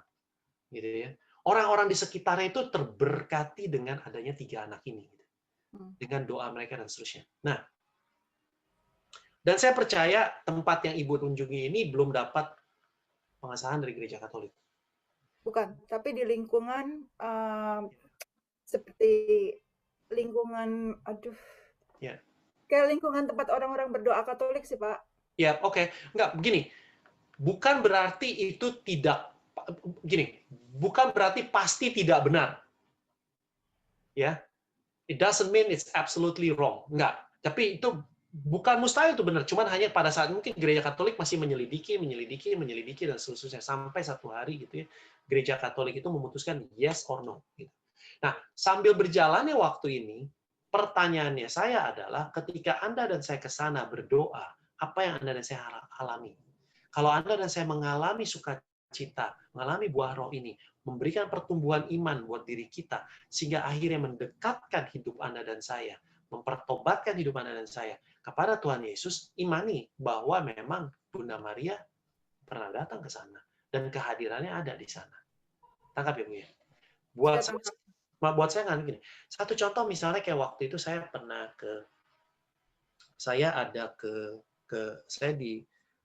Gitu ya. Orang-orang di sekitarnya itu terberkati dengan adanya 3 anak ini. Gitu. Dengan doa mereka dan seterusnya. Nah, dan saya percaya tempat yang Ibu kunjungi ini belum dapat pengesahan dari Gereja Katolik. Bukan, tapi di lingkungan seperti lingkungan, kayak lingkungan tempat orang-orang berdoa Katolik sih, Pak. Ya, oke. Enggak, begini. Bukan berarti itu bukan berarti pasti tidak benar. Ya. It doesn't mean it's absolutely wrong. Enggak. Tapi itu bukan mustahil itu benar. Cuman hanya pada saat mungkin Gereja Katolik masih menyelidiki dan seterusnya sampai satu hari gitu ya. Gereja Katolik itu memutuskan yes or no. Gitu. Nah, sambil berjalannya waktu ini, pertanyaannya saya adalah ketika Anda dan saya ke sana berdoa, apa yang Anda dan saya alami? Kalau Anda dan saya mengalami sukacita, mengalami buah roh ini, memberikan pertumbuhan iman buat diri kita, sehingga akhirnya mendekatkan hidup Anda dan saya, mempertobatkan hidup Anda dan saya kepada Tuhan Yesus, imani bahwa memang Bunda Maria pernah datang ke sana dan kehadirannya ada di sana. Tangkap ya, Bu ya. Buat saya kan gini. Satu contoh misalnya kayak waktu itu saya pernah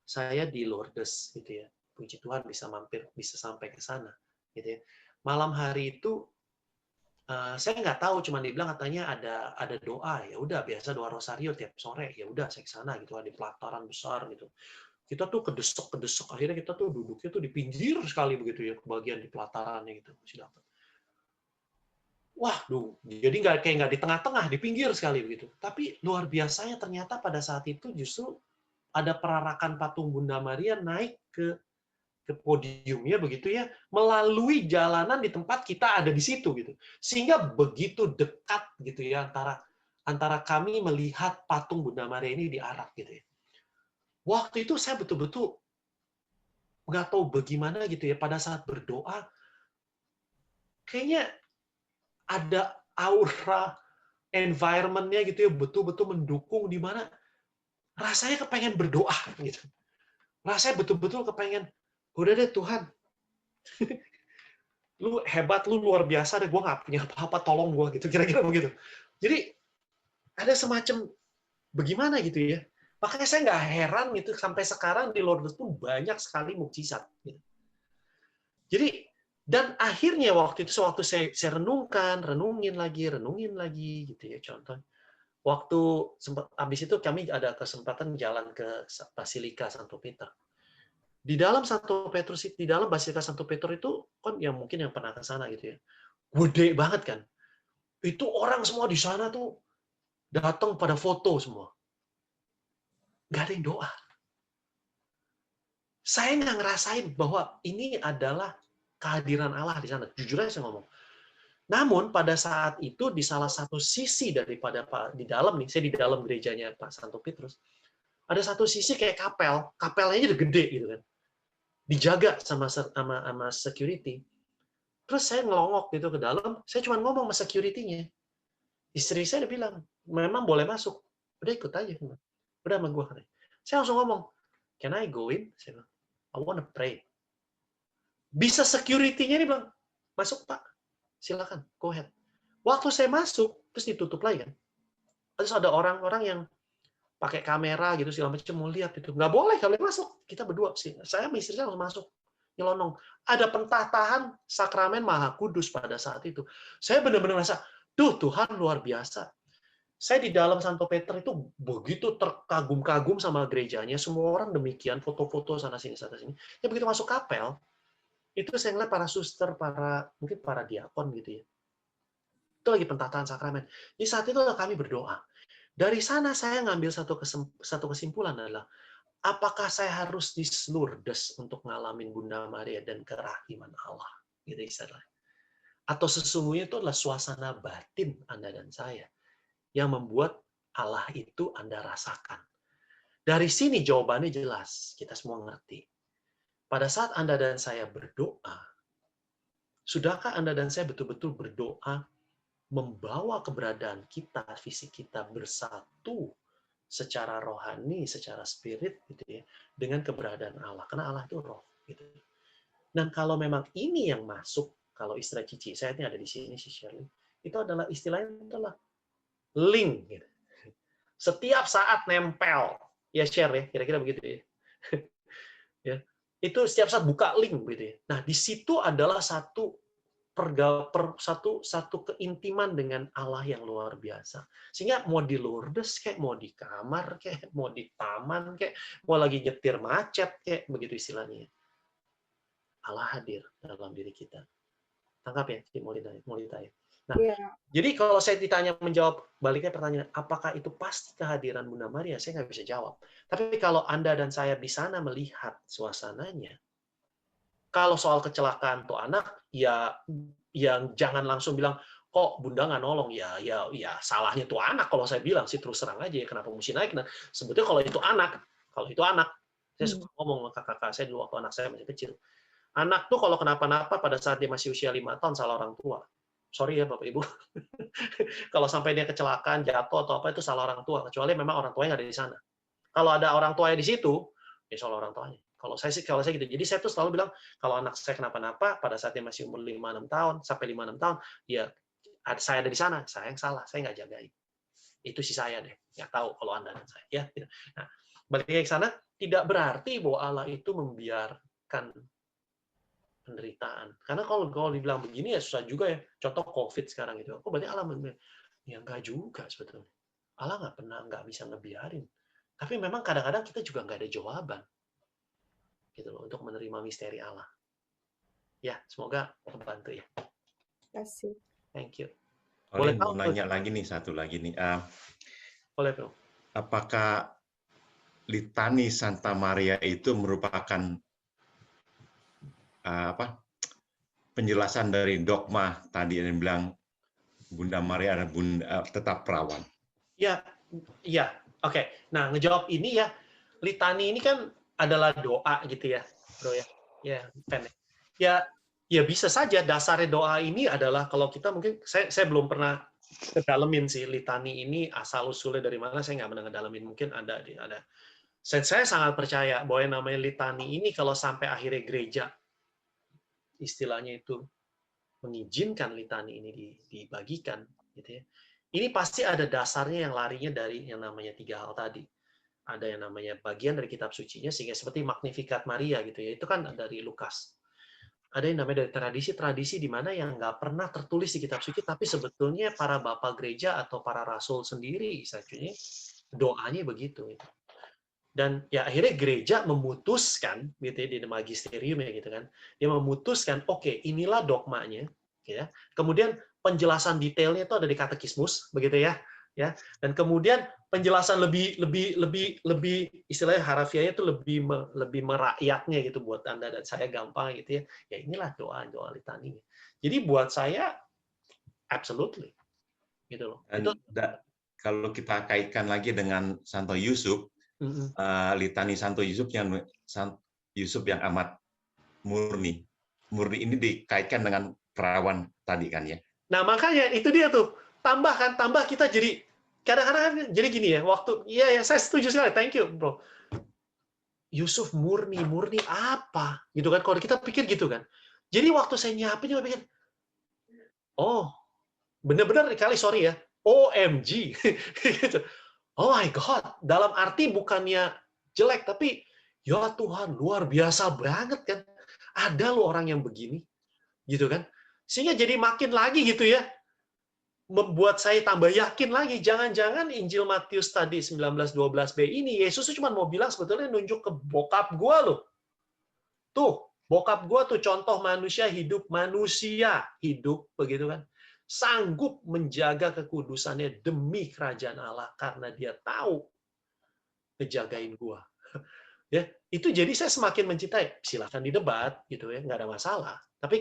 saya di Lourdes gitu ya. Puji Tuhan bisa sampai ke sana gitu ya. Malam hari itu saya nggak tahu, cuma dibilang katanya ada doa, ya udah biasa doa rosario tiap sore, ya udah saya ke sana gitu, di pelataran besar gitu. Kita tuh kedesek, akhirnya kita tuh duduknya tuh di pinggir sekali begitu ya, kebagian di pelatarannya gitu, masih dapat. Waduh, jadi kayak nggak di tengah-tengah, di pinggir sekali begitu. Tapi luar biasanya ternyata pada saat itu justru ada perarakan patung Bunda Maria naik ke podiumnya begitu ya, melalui jalanan di tempat kita ada di situ gitu. Sehingga begitu dekat gitu ya antara kami melihat patung Bunda Maria ini diarak gitu ya. Waktu itu saya betul-betul nggak tahu bagaimana gitu ya, pada saat berdoa kayaknya ada aura environment-nya gitu ya, betul-betul mendukung, di mana rasanya kepengen berdoa gitu. Rasanya betul-betul kepengen, udah deh Tuhan, lu hebat, lu luar biasa deh, gue nggak punya apa-apa, tolong gue gitu, kira-kira begitu. Jadi ada semacam bagaimana gitu ya. Makanya saya nggak heran gitu, sampai sekarang di Lourdes pun banyak sekali mukjizat. Gitu. Jadi, dan akhirnya waktu itu, waktu saya renungin lagi gitu ya, contoh. Waktu sempat habis itu kami ada kesempatan jalan ke Basilika Santo Peter. Di dalam di dalam Basilika Santo Peter itu kan yang mungkin yang pernah ke sana gitu ya. Gede banget kan. Itu orang semua di sana tuh datang pada foto semua. Nggak ada yang doa. Saya nggak ngerasain bahwa ini adalah kehadiran Allah di sana. Jujur aja saya ngomong. Namun pada saat itu di salah satu sisi daripada di dalam nih, saya di dalam gerejanya Pak Santo Petrus, ada satu sisi kayak kapelnya aja udah gede gitu kan, dijaga sama security. Terus saya ngelongok gitu ke dalam, saya cuma ngomong sama security-nya. Istri saya udah bilang, memang boleh masuk, udah ikut aja, udah sama gue katanya. Saya langsung ngomong, can I go in? Saya bilang, I wanna pray. Bisa security-nya nih bilang, masuk Pak, silakan, go ahead. Waktu saya masuk, terus ditutup lagi kan. Terus ada orang-orang yang pakai kamera gitu segala macam mau lihat itu. Nggak boleh kalau masuk. Kita berdua sih. Saya sama istri saya langsung masuk. Nyelonong. Ada pentatahan sakramen Maha Kudus pada saat itu. Saya benar-benar merasa, duh Tuhan luar biasa. Saya di dalam Santo Peter itu begitu terkagum-kagum sama gerejanya. Semua orang demikian, foto-foto sana-sini, sana-sini. Ya begitu masuk kapel, itu saya ngeliat para suster, mungkin para diakon gitu ya. Itu lagi pentatahan sakramen. Di saat itu kami berdoa. Dari sana saya ngambil satu kesimpulan adalah, apakah saya harus di Lourdes untuk ngalamin Bunda Maria dan kerahiman Allah? Gitu istilahnya. Atau sesungguhnya itu adalah suasana batin Anda dan saya yang membuat Allah itu Anda rasakan. Dari sini jawabannya jelas, kita semua ngerti. Pada saat Anda dan saya berdoa, sudahkah Anda dan saya betul-betul berdoa membawa keberadaan kita, fisik kita bersatu secara rohani, secara spirit gitu ya, dengan keberadaan Allah. Karena Allah itu roh gitu. Dan kalau memang ini yang masuk, kalau istilah Cici, saya ini ada di sini si Shirley, itu adalah istilahnya adalah link gitu. Setiap saat nempel. Ya share ya, kira-kira begitu ya. Ya. Itu setiap saat buka link gitu ya. Nah, di situ adalah satu keintiman dengan Allah yang luar biasa. Sehingga mau di Lourdes kayak, mau di kamar kayak, mau di taman kayak, mau lagi nyetir macet kayak, begitu istilahnya. Allah hadir dalam diri kita. Tangkap ya, Molita ya. Nah, jadi kalau saya ditanya menjawab baliknya pertanyaan, apakah itu pasti kehadiran Bunda Maria? Saya nggak bisa jawab. Tapi kalau Anda dan saya di sana melihat suasananya, kalau soal kecelakaan tuh anak, ya yang jangan langsung bilang, kok Bunda nggak nolong? Ya salahnya tuh anak. Kalau saya bilang sih terus terang aja ya, kenapa mesti naik? Nah, sebetulnya kalau itu anak, saya suka ngomong sama kakak-kakak saya dulu waktu anak saya masih kecil. Anak tuh kalau kenapa-napa pada saat dia masih usia 5 tahun salah orang tua. Sorry ya Bapak Ibu. Kalau sampai dia kecelakaan, jatuh atau apa itu salah orang tua, kecuali memang orang tuanya nggak ada di sana. Kalau ada orang tuanya di situ, ya salah orang tuanya. Kalau saya gitu. Jadi saya tuh selalu bilang, kalau anak saya kenapa-napa pada saat dia masih umur 5-6 tahun sampai 5-6 tahun, ya saya ada di sana, saya yang salah, saya nggak jagain. Itu sih saya deh, nggak tahu kalau Anda dan saya. Ya. Nah, balik ke sana, tidak berarti bahwa Allah itu membiarkan penderitaan. Karena kalau dibilang begini ya susah juga ya. Contoh COVID sekarang itu. Berarti Allah ya enggak juga sebetulnya. Allah nggak bisa ngebiarin. Tapi memang kadang-kadang kita juga nggak ada jawaban. Gitu loh, untuk menerima misteri Allah. Ya, semoga membantu ya. Terima kasih. Thank you. Boleh Olin tahu? mau nanya lagi nih, satu lagi nih. Boleh, Bro. Apakah litani Santa Maria itu merupakan apa penjelasan dari dogma tadi yang bilang Bunda Maria dan Bunda tetap perawan? Ya, ya. Oke. Nah, ngejawab ini ya, litani ini kan adalah doa gitu ya, Bro ya. Ya, kan. Ya bisa saja dasarnya doa ini adalah kalau kita mungkin saya belum pernah ngedalemin sih litani ini asal usulnya dari mana, saya nggak pernah ngedalemin. Mungkin ada. Saya sangat percaya bahwa yang namanya litani ini kalau sampai akhirnya gereja istilahnya itu mengizinkan litani ini dibagikan gitu ya. Ini pasti ada dasarnya yang larinya dari yang namanya 3 hal tadi. Ada yang namanya bagian dari kitab sucinya sehingga seperti Magnificat Maria gitu ya. Itu kan dari Lukas. Ada yang namanya dari tradisi-tradisi di mana yang nggak pernah tertulis di kitab suci tapi sebetulnya para bapak gereja atau para rasul sendiri istilahnya doanya begitu gitu. Dan ya akhirnya gereja memutuskan gitu ya, di magisterium ya gitu kan, dia memutuskan oke, inilah dogmanya ya. Kemudian penjelasan detailnya itu ada di katekismus begitu ya, dan kemudian penjelasan lebih istilahnya harafiahnya itu lebih merakyatnya gitu buat Anda dan saya gampang gitu ya inilah doa litani. Jadi buat saya absolutely gitu loh. Dan kalau kita kaitkan lagi dengan Santo Yusuf, litani Santo Yusuf yang amat murni ini dikaitkan dengan perawan tadi kan ya. Nah makanya itu dia tuh tambah kita jadi kadang-kadang jadi gini ya waktu ya saya setuju sekali, thank you bro. Yusuf murni apa gitu kan, kalau kita pikir gitu kan. Jadi waktu saya nyiapin juga pikir oh bener-bener kali sorry ya OMG gitu. Oh my God, dalam arti bukannya jelek, tapi ya Tuhan, luar biasa banget kan. Ada loh orang yang begini, gitu kan. Sehingga jadi makin lagi gitu ya, membuat saya tambah yakin lagi, jangan-jangan Injil Matius tadi 19:12b ini, Yesus cuma mau bilang sebetulnya nunjuk ke bokap gua loh. Tuh, bokap gua tuh contoh manusia hidup, begitu kan. Sanggup menjaga kekudusannya demi kerajaan Allah karena dia tahu ngejagain gua. Ya, itu jadi saya semakin mencintai. Silakan didebat gitu ya, nggak ada masalah. Tapi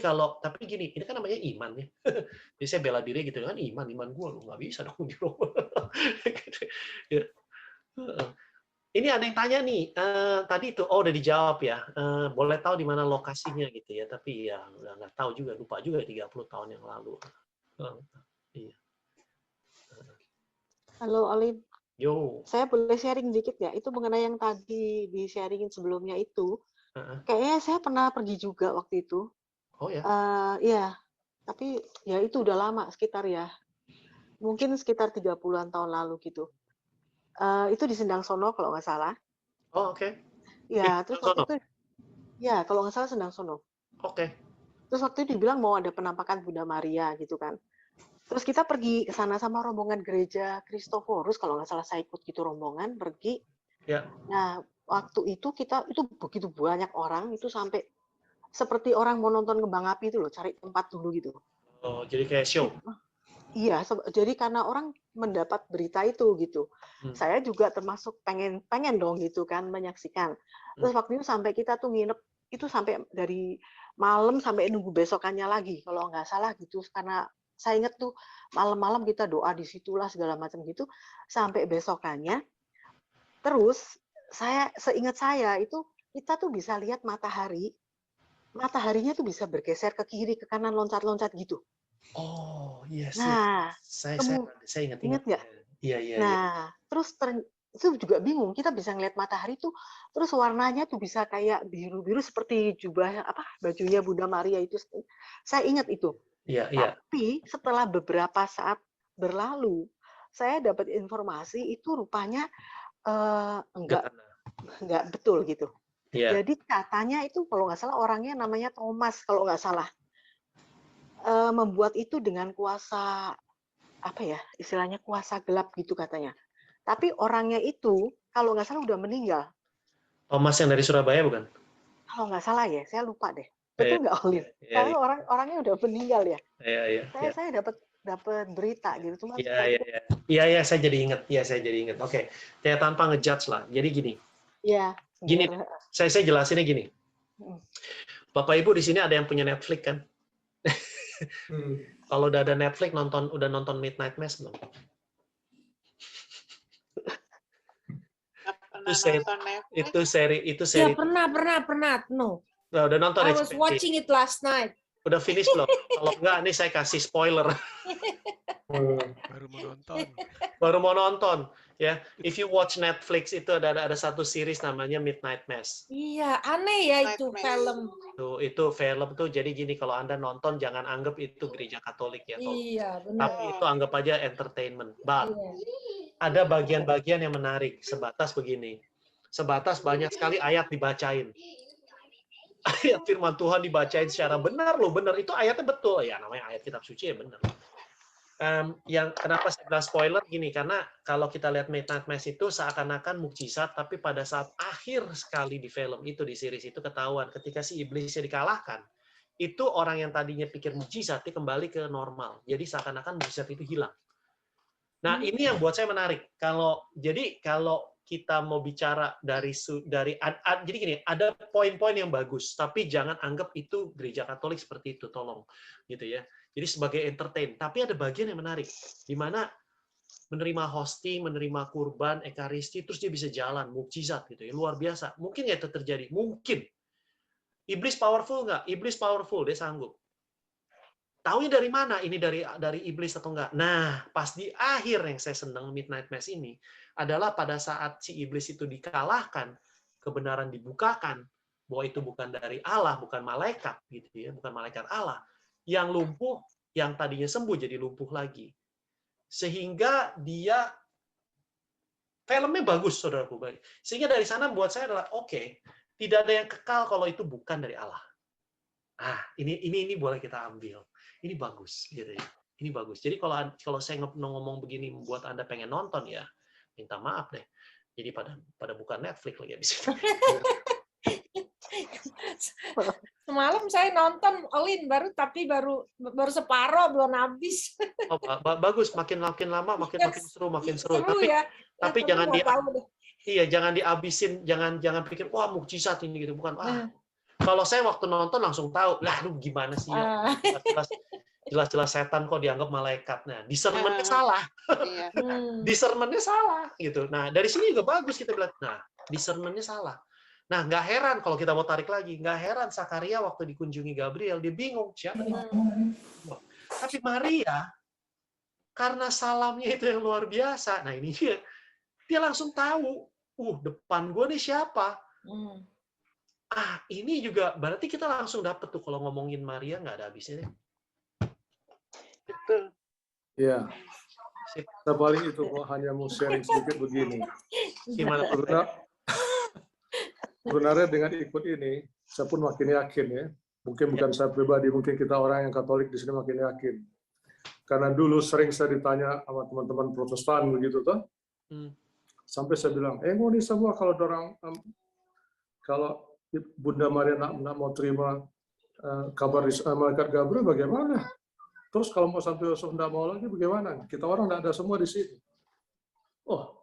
gini, ini kan namanya iman ya. Jadi saya bela diri gitu kan, iman gua lo nggak bisa dong ya. Ini ada yang tanya nih, tadi itu udah dijawab ya. Boleh tahu di mana lokasinya gitu ya, tapi ya udah nggak tahu juga, lupa juga 30 tahun yang lalu. Iya. Halo Olin, Yo. saya boleh sharing dikit ya? Itu mengenai yang tadi di-sharingin sebelumnya itu, kayaknya saya pernah pergi juga waktu itu. Oh ya? Iya, tapi ya itu udah lama, sekitar ya, mungkin sekitar 30-an tahun lalu gitu. Itu di Sendang Sono kalau nggak salah. Oh oke. Ya, terus waktu itu, ya kalau nggak salah Sendang Sono. Oke. Terus waktu itu dibilang mau ada penampakan Bunda Maria gitu kan. Terus kita pergi ke sana sama rombongan gereja Kristoforus, kalau nggak salah saya ikut gitu rombongan pergi. Ya. Nah, waktu itu itu begitu banyak orang, itu sampai seperti orang mau nonton kembang api itu loh, cari tempat dulu gitu. Oh, jadi kayak show. Iya, jadi karena orang mendapat berita itu gitu. Saya juga termasuk pengen dong gitu kan menyaksikan. Terus waktu itu sampai kita tuh nginep itu sampai dari malam sampai nunggu besokannya lagi kalau nggak salah gitu, karena saya ingat tuh malam-malam kita doa di situlah segala macam gitu sampai besokannya. Terus seingat saya itu kita tuh bisa lihat mataharinya tuh bisa bergeser ke kiri ke kanan loncat-loncat gitu. Oh iya sih. Nah, saya ingat nggak? Iya. Nah, terus itu juga bingung. Kita bisa ngeliat matahari tuh, terus warnanya tuh bisa kayak biru-biru seperti jubah bajunya Bunda Maria itu. Saya ingat itu. Iya. Tapi setelah beberapa saat berlalu, saya dapat informasi itu rupanya enggak betul gitu. Iya. Jadi katanya itu kalau nggak salah orangnya namanya Thomas kalau nggak salah. Membuat itu dengan kuasa apa ya istilahnya kuasa gelap gitu katanya. Tapi orangnya itu kalau nggak salah udah meninggal. Thomas yang dari Surabaya bukan? Kalau nggak salah ya, saya lupa deh. Betul nggak Olin? Karena orangnya udah meninggal ya. Iya. Saya dapat berita gitu. Cuma Iya, saya jadi ingat. Oke. Kayak tanpa ngejudge lah. Jadi gini. Iya. Gini, saya jelasinnya gini. Bapak Ibu di sini ada yang punya Netflix kan? Kalau udah ada Netflix udah nonton Midnight Mass belum? Itu seri. Ya, pernah. No. Nah, udah nonton. I was watching it last night. Udah finish belum? Kalau enggak, ini saya kasih spoiler. Baru mau nonton. Ya, if you watch Netflix itu ada satu series namanya Midnight Mass. Iya, aneh ya itu film. Itu film tuh jadi gini, kalau Anda nonton jangan anggap itu gereja Katolik ya. Iya, benar. Tapi itu anggap aja entertainment. But ada bagian-bagian yang menarik, sebatas begini. Sebatas banyak sekali ayat dibacain. Ayat firman Tuhan dibacain secara benar loh, benar. Itu ayatnya betul. Ya, namanya ayat kitab suci ya benar. Yang kenapa saya bilang spoiler gini, karena kalau kita lihat Midnight Mass itu seakan-akan mukjizat, tapi pada saat akhir sekali di film itu, di series itu ketahuan, ketika si iblisnya dikalahkan, itu orang yang tadinya pikir mukjizat, dia kembali ke normal. Jadi seakan-akan mukjizat itu hilang. Nah, ini yang buat saya menarik. Kalau kita mau bicara jadi gini, ada poin-poin yang bagus, tapi jangan anggap itu gereja Katolik seperti itu, tolong, gitu ya. Jadi sebagai entertain, tapi ada bagian yang menarik, di mana menerima hosting, menerima kurban, ekaristi, terus dia bisa jalan, mukjizat gitu ya, luar biasa. Mungkin ya itu terjadi, mungkin. Iblis powerful nggak? Iblis powerful, dia sanggup. Taunya dari mana? Ini dari iblis atau enggak? Nah, pas di akhir yang saya senang Midnight Mass ini adalah pada saat si iblis itu dikalahkan, kebenaran dibukakan bahwa itu bukan dari Allah, bukan malaikat gitu ya, bukan malaikat Allah. Yang lumpuh, yang tadinya sembuh jadi lumpuh lagi. Sehingga dia filmnya bagus, saudaraku. Sehingga dari sana buat saya adalah oke, tidak ada yang kekal kalau itu bukan dari Allah. Ah, ini boleh kita ambil. Ini bagus, gitu ya. Ini bagus. Jadi kalau saya ngomong begini membuat Anda pengen nonton ya, minta maaf deh. Jadi pada buka Netflix lagi habis. Semalam saya nonton Olin baru separuh belum habis. Oh, bagus, makin lama makin seru. Seru ya. Tapi jangan dihabisin, jangan pikir wah mukjizat ini gitu, bukan. Kalau saya waktu nonton langsung tahu, lah lu gimana sih ya? Jelas-jelas setan kok dianggap malaikat. Nah, discernment-nya salah. Discernment-nya salah gitu. Nah, dari sini juga bagus kita bilang, nah, discernment-nya salah. Nah, nggak heran kalau kita mau tarik lagi, nggak heran Zakaria waktu dikunjungi Gabriel, dia bingung siapa nih. Tapi Maria, karena salamnya itu yang luar biasa, nah ini dia langsung tahu, depan gue nih siapa. Ini juga berarti kita langsung dapet tuh kalau ngomongin Maria nggak ada habisnya deh. Betul. Iya. Saya paling itu kok hanya mau sharing sedikit begini. Gimana sebenarnya dengan ikut ini, saya pun makin yakin ya. Mungkin bukan saya pribadi, mungkin kita orang yang Katolik di sini makin yakin. Karena dulu sering saya ditanya sama teman-teman Protestan begitu tuh. Sampai saya bilang, ini semua kalau Bunda Maria nak mau terima kabar malaikat Gabriel bagaimana? Terus kalau mau Santo Yosef tidak mau lagi bagaimana? Kita orang tidak ada semua di sini.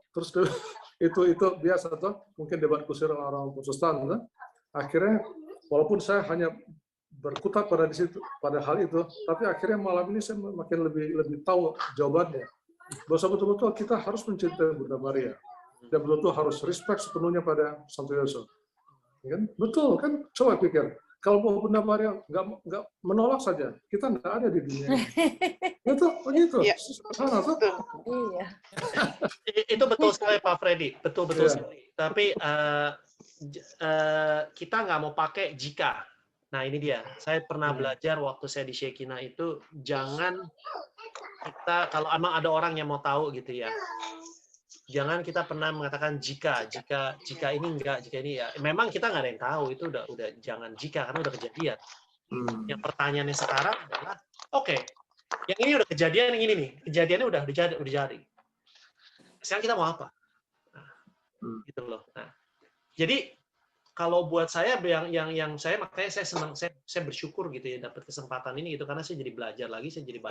Terus itu biasa tuh, mungkin debat kusir orang Protestan. Tuh. Akhirnya walaupun saya hanya berkutat pada hal itu, tapi akhirnya malam ini saya makin lebih tahu jawabannya. Bahwa betul-betul kita harus mencintai Bunda Maria dan betul-betul harus respect sepenuhnya pada Santo Yosef. Kan? Betul kan? Coba pikir, kalau Bunda Maria nggak menolak saja, kita nggak ada di dunia ini. Begitu. Ya. Iya. Itu betul sekali Pak Freddy, betul sekali. Tapi kita nggak mau pakai jika. Nah ini dia. Saya pernah belajar waktu saya di Shekinah itu, jangan kita kalau emang ada orang yang mau tahu gitu ya. Jangan kita pernah mengatakan jika ini enggak, jika ini ya. Memang kita nggak ada yang tahu, itu udah jangan jika karena udah kejadian. Yang pertanyaannya sekarang adalah, oke, yang ini udah kejadian, yang ini nih, kejadiannya udah jadi. Sekarang kita mau apa? Nah, gitu loh. Nah, jadi kalau buat saya yang saya makanya saya senang, saya bersyukur gitu ya dapat kesempatan ini gitu, karena saya jadi belajar lagi, saya jadi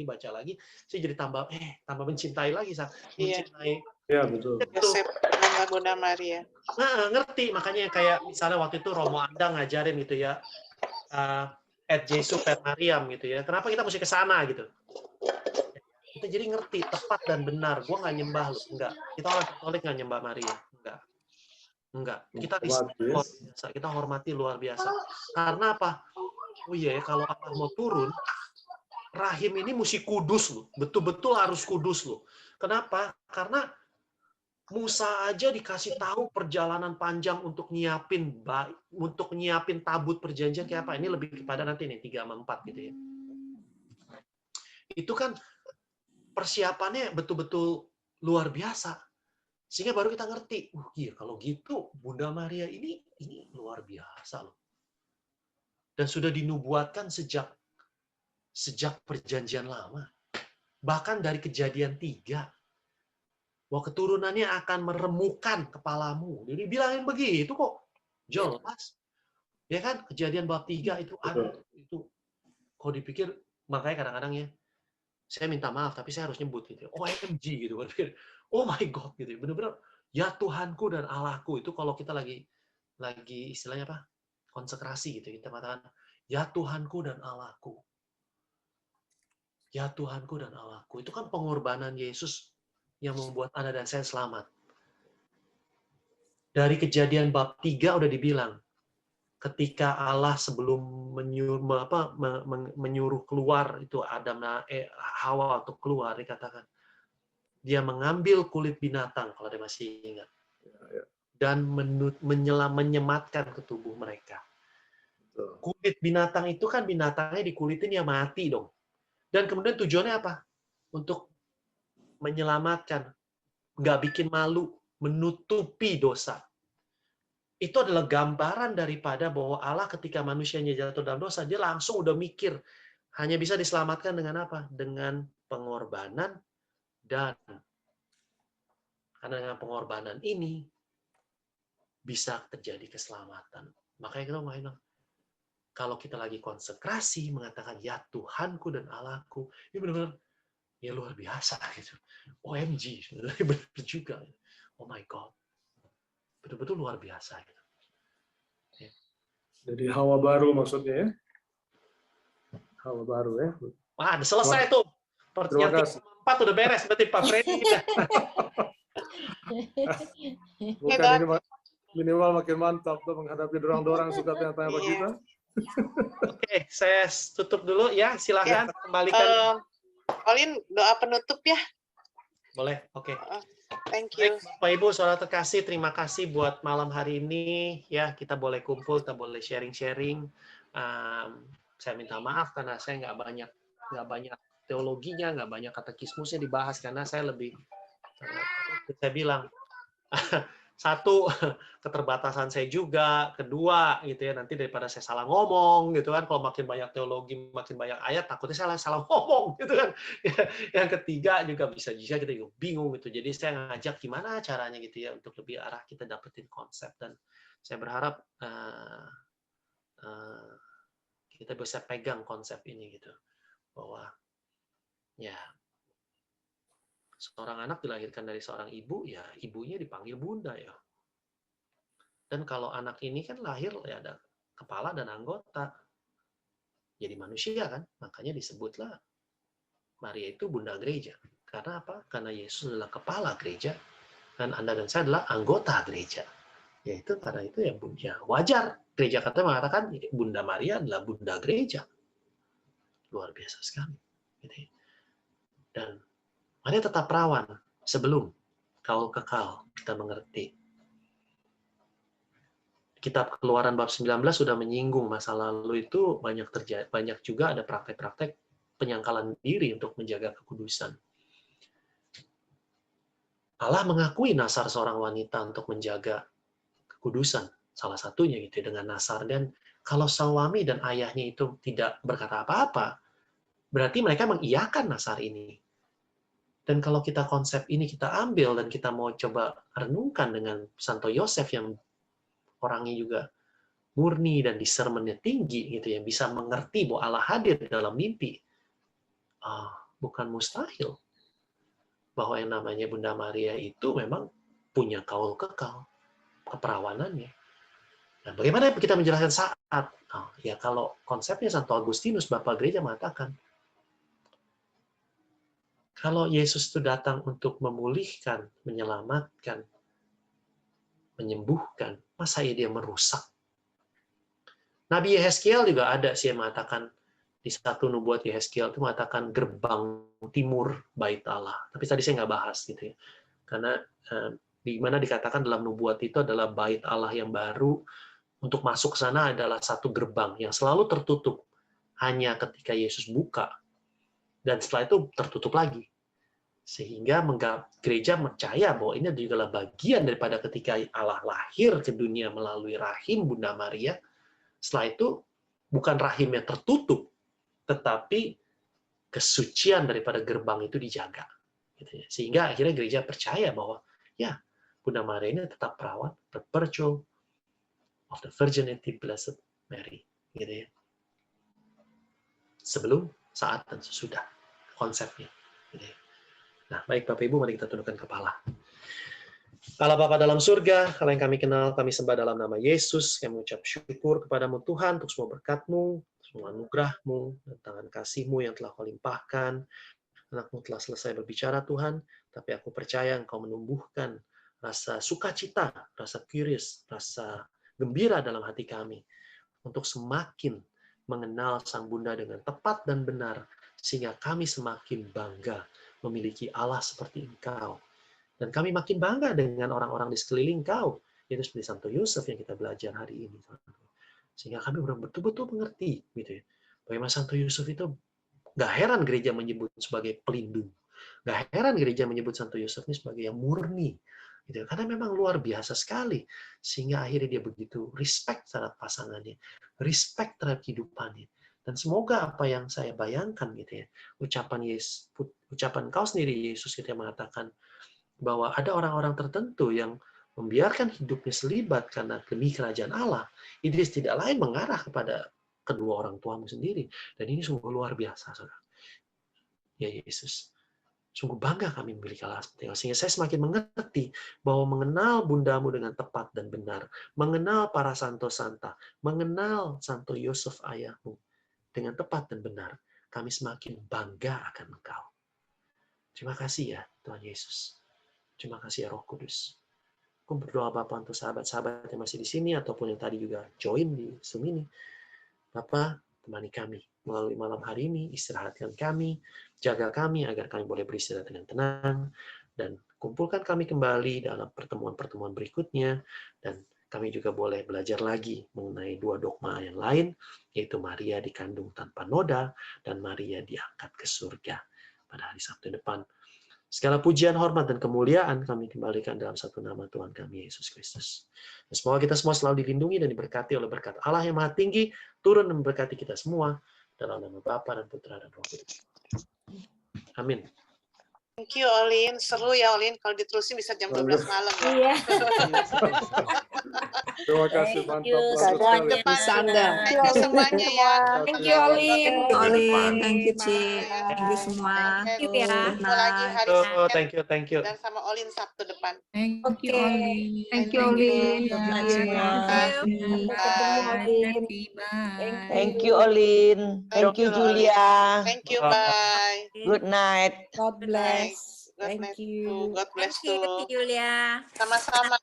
baca lagi, saya jadi tambah mencintai lagi, mencintai. Iya, betul. Yosef dan Bunda Maria. Nah, ngerti, makanya kayak misalnya waktu itu Romo Anda ngajarin gitu ya, at Jesus et Mariam gitu ya. Kenapa kita mesti ke sana gitu? Kita jadi ngerti tepat dan benar. Gua nggak nyembah lu, enggak. Kita orang Katolik nggak nyembah Maria, enggak. Kita luar biasa, kita hormati luar biasa. Karena apa? Oh iya ya, kalau Allah mau turun, rahim ini mesti kudus loh, betul-betul harus kudus loh. Kenapa? Karena Musa aja dikasih tahu perjalanan panjang untuk nyiapin tabut perjanjian kayak apa. Ini lebih kepada nanti nih 3-4 gitu ya. Itu kan persiapannya betul-betul luar biasa. Sehingga baru kita ngerti, iya kalau gitu Bunda Maria ini luar biasa loh. Dan sudah dinubuatkan sejak perjanjian lama. Bahkan dari Kejadian 3. Bahwa keturunannya akan meremukkan kepalamu. Jadi bilangin begitu kok. Jelas. Ya kan? Kejadian bab 3 itu ada. Itu kalau dipikir, makanya kadang-kadang ya, saya minta maaf, tapi saya harus nyebut gitu. OMG gitu. Oh my God gitu. Benar-benar, ya Tuhanku dan Allahku. Itu kalau kita lagi istilahnya apa? Konsekrasi gitu. Kita katakan, ya Tuhanku dan Allahku. Ya Tuhanku dan Allahku. Itu kan pengorbanan Yesus yang membuat Anda dan saya selamat. Dari Kejadian bab 3 udah dibilang, ketika Allah sebelum menyuruh keluar itu Adam Hawa untuk keluar, dikatakan dia mengambil kulit binatang, kalau dia masih ingat, dan menyematkan ke tubuh mereka. Kulit binatang itu kan binatangnya dikulitin ya mati dong. Dan kemudian tujuannya apa? Untuk menyelamatkan, nggak bikin malu, menutupi dosa. Itu adalah gambaran daripada bahwa Allah ketika manusianya jatuh dalam dosa, dia langsung udah mikir, hanya bisa diselamatkan dengan apa? Dengan pengorbanan, dan karena dengan pengorbanan ini, bisa terjadi keselamatan. Makanya kita mau bilang, kalau kita lagi konsekrasi, mengatakan, ya Tuhanku dan Allahku, ini benar-benar ya luar biasa gitu. OMG, benar juga. Oh my God. Betul-betul luar biasa gitu. Ya. Jadi hawa baru maksudnya ya. Hawa baru ya. Wah, udah selesai tuh. Terima kasih. 4 udah beres berarti Pak Freddy. Bukan ini minimal makin mantap tuh menghadapi dorang-dorang suka tanya-tanya sama kita. Oke, saya tutup dulu ya. Silahkan kembalikan. Olin, doa penutup ya. Boleh, oke. Thank you. Baik, Bapak Ibu, saudara terkasih, terima kasih buat malam hari ini. Ya, kita boleh kumpul, kita boleh sharing-sharing. Saya minta maaf karena saya nggak banyak teologinya, nggak banyak katekismusnya dibahas karena saya lebih, saya bilang, satu, keterbatasan saya juga, kedua gitu ya, nanti daripada saya salah ngomong gitu kan, kalau makin banyak teologi, makin banyak ayat, takutnya saya salah ngomong gitu kan. Yang ketiga juga bisa kita juga bingung gitu. Jadi saya ngajak gimana caranya gitu ya untuk lebih arah kita dapetin konsep, dan saya berharap kita bisa pegang konsep ini gitu, bahwa ya seorang anak dilahirkan dari seorang ibu, ya ibunya dipanggil bunda ya. Dan kalau anak ini kan lahir ya ada kepala dan anggota, jadi manusia kan, makanya disebutlah Maria itu bunda gereja. Karena apa? Karena Yesus adalah kepala gereja, dan Anda dan saya adalah anggota gereja. Yaitu karena itu ya wajar. Gereja kata mengatakan Bunda Maria adalah bunda gereja. Luar biasa sekali. Dan Maria tetap perawan sebelum kaul kekal, kita mengerti. Kitab Keluaran bab 19 sudah menyinggung masa lalu itu banyak juga ada praktek-praktek penyangkalan diri untuk menjaga kekudusan. Allah mengakui nasar seorang wanita untuk menjaga kekudusan, salah satunya gitu dengan nasar. Dan kalau suami dan ayahnya itu tidak berkata apa-apa, berarti mereka mengiyakan nasar ini. Dan kalau kita konsep ini kita ambil dan kita mau coba renungkan dengan Santo Yosef yang orangnya juga murni dan discernment-nya tinggi gitu ya, bisa mengerti bahwa Allah hadir dalam mimpi, bukan mustahil bahwa yang namanya Bunda Maria itu memang punya kaul kekal keperawanannya. Nah, bagaimana kita menjelaskan saat? Ya kalau konsepnya Santo Agustinus, Bapak Gereja mengatakan, kalau Yesus itu datang untuk memulihkan, menyelamatkan, menyembuhkan, masa dia merusak? Nabi Yehezkiel juga ada sih yang mengatakan, di satu nubuat Yehezkiel itu mengatakan gerbang timur bait Allah. Tapi tadi saya nggak bahas gitu ya. Karena di mana dikatakan dalam nubuat itu adalah bait Allah yang baru, untuk masuk ke sana adalah satu gerbang yang selalu tertutup hanya ketika Yesus buka. Dan setelah itu tertutup lagi. Sehingga gereja percaya bahwa ini adalah bagian daripada ketika Allah lahir ke dunia melalui rahim Bunda Maria. Setelah itu bukan rahim yang tertutup, tetapi kesucian daripada gerbang itu dijaga. Sehingga akhirnya gereja percaya bahwa ya Bunda Maria ini tetap perawan, perpetual of the Virginity Blessed Mary. Gitu ya. Sebelum, saat, dan sesudah konsepnya. Gitu ya. Nah, baik Bapak Ibu, mari kita tundukkan kepala. Allah Bapa dalam surga, Allah yang kami kenal, kami sembah dalam nama Yesus, kami mengucap syukur kepadamu Tuhan, untuk semua berkat-Mu, semua anugerah-Mu, dan tangan kasih-Mu yang telah Kau limpahkan. Anak-Mu telah selesai berbicara Tuhan, tapi aku percaya Engkau menumbuhkan rasa sukacita, rasa curious, rasa gembira dalam hati kami, untuk semakin mengenal Sang Bunda dengan tepat dan benar, sehingga kami semakin bangga memiliki Allah seperti Engkau. Dan kami makin bangga dengan orang-orang di sekeliling Kau, yaitu seperti Santo Yusuf yang kita belajar hari ini. Sehingga kami betul-betul mengerti, gitu ya, bagaimana Santo Yusuf itu nggak heran gereja menyebut sebagai pelindung. Nggak heran gereja menyebut Santo Yusuf ini sebagai yang murni. Gitu, karena memang luar biasa sekali. Sehingga akhirnya dia begitu respect terhadap pasangannya, respect terhadap kehidupannya. Dan semoga apa yang saya bayangkan, gitu ya, ucapan Kau sendiri, Yesus, kita mengatakan, bahwa ada orang-orang tertentu yang membiarkan hidupnya selibat karena demi kerajaan Allah, itu tidak lain mengarah kepada kedua orang tuamu sendiri. Dan ini sungguh luar biasa, saudara. Ya Yesus, sungguh bangga kami memiliki Allah seperti itu. Sehingga saya semakin mengerti bahwa mengenal Bundamu dengan tepat dan benar, mengenal para Santo Santa, mengenal Santo Yusuf ayahmu dengan tepat dan benar, kami semakin bangga akan Engkau. Terima kasih ya Tuhan Yesus. Terima kasih ya Roh Kudus. Aku berdoa Bapa untuk sahabat-sahabat yang masih di sini ataupun yang tadi juga join di Zoom ini. Bapa, temani kami melalui malam hari ini, istirahatkan kami, jaga kami agar kami boleh beristirahat dengan tenang, dan kumpulkan kami kembali dalam pertemuan-pertemuan berikutnya, dan kami juga boleh belajar lagi mengenai dua dogma yang lain, yaitu Maria dikandung tanpa noda dan Maria diangkat ke surga pada hari Sabtu depan. Segala pujian, hormat, dan kemuliaan kami kembalikan dalam satu nama Tuhan kami, Yesus Kristus. Dan semoga kita semua selalu dilindungi dan diberkati oleh berkat Allah yang Maha Tinggi, turun dan memberkati kita semua, dalam nama Bapa dan Putra dan Roh Kudus. Amin. Thank you, Olin. Seru ya, Olin. Kalau diterusin bisa jam 12 malam. Iya. Terima kasih, mantap. Thank you semuanya ya. Thank you, Olin. Olin, thank you, Ci. Thank you semua. Thank you ya. Ketemu lagi hari Senin Thank you. dan sama Olin Sabtu depan. Thank you, Olin. Thank you, Olin. Thank you, Olin. Thank you, Julia. Thank you, bye. Good night. God bless. God Thank bless you. God bless Thank you, too. Julia. Sama-sama.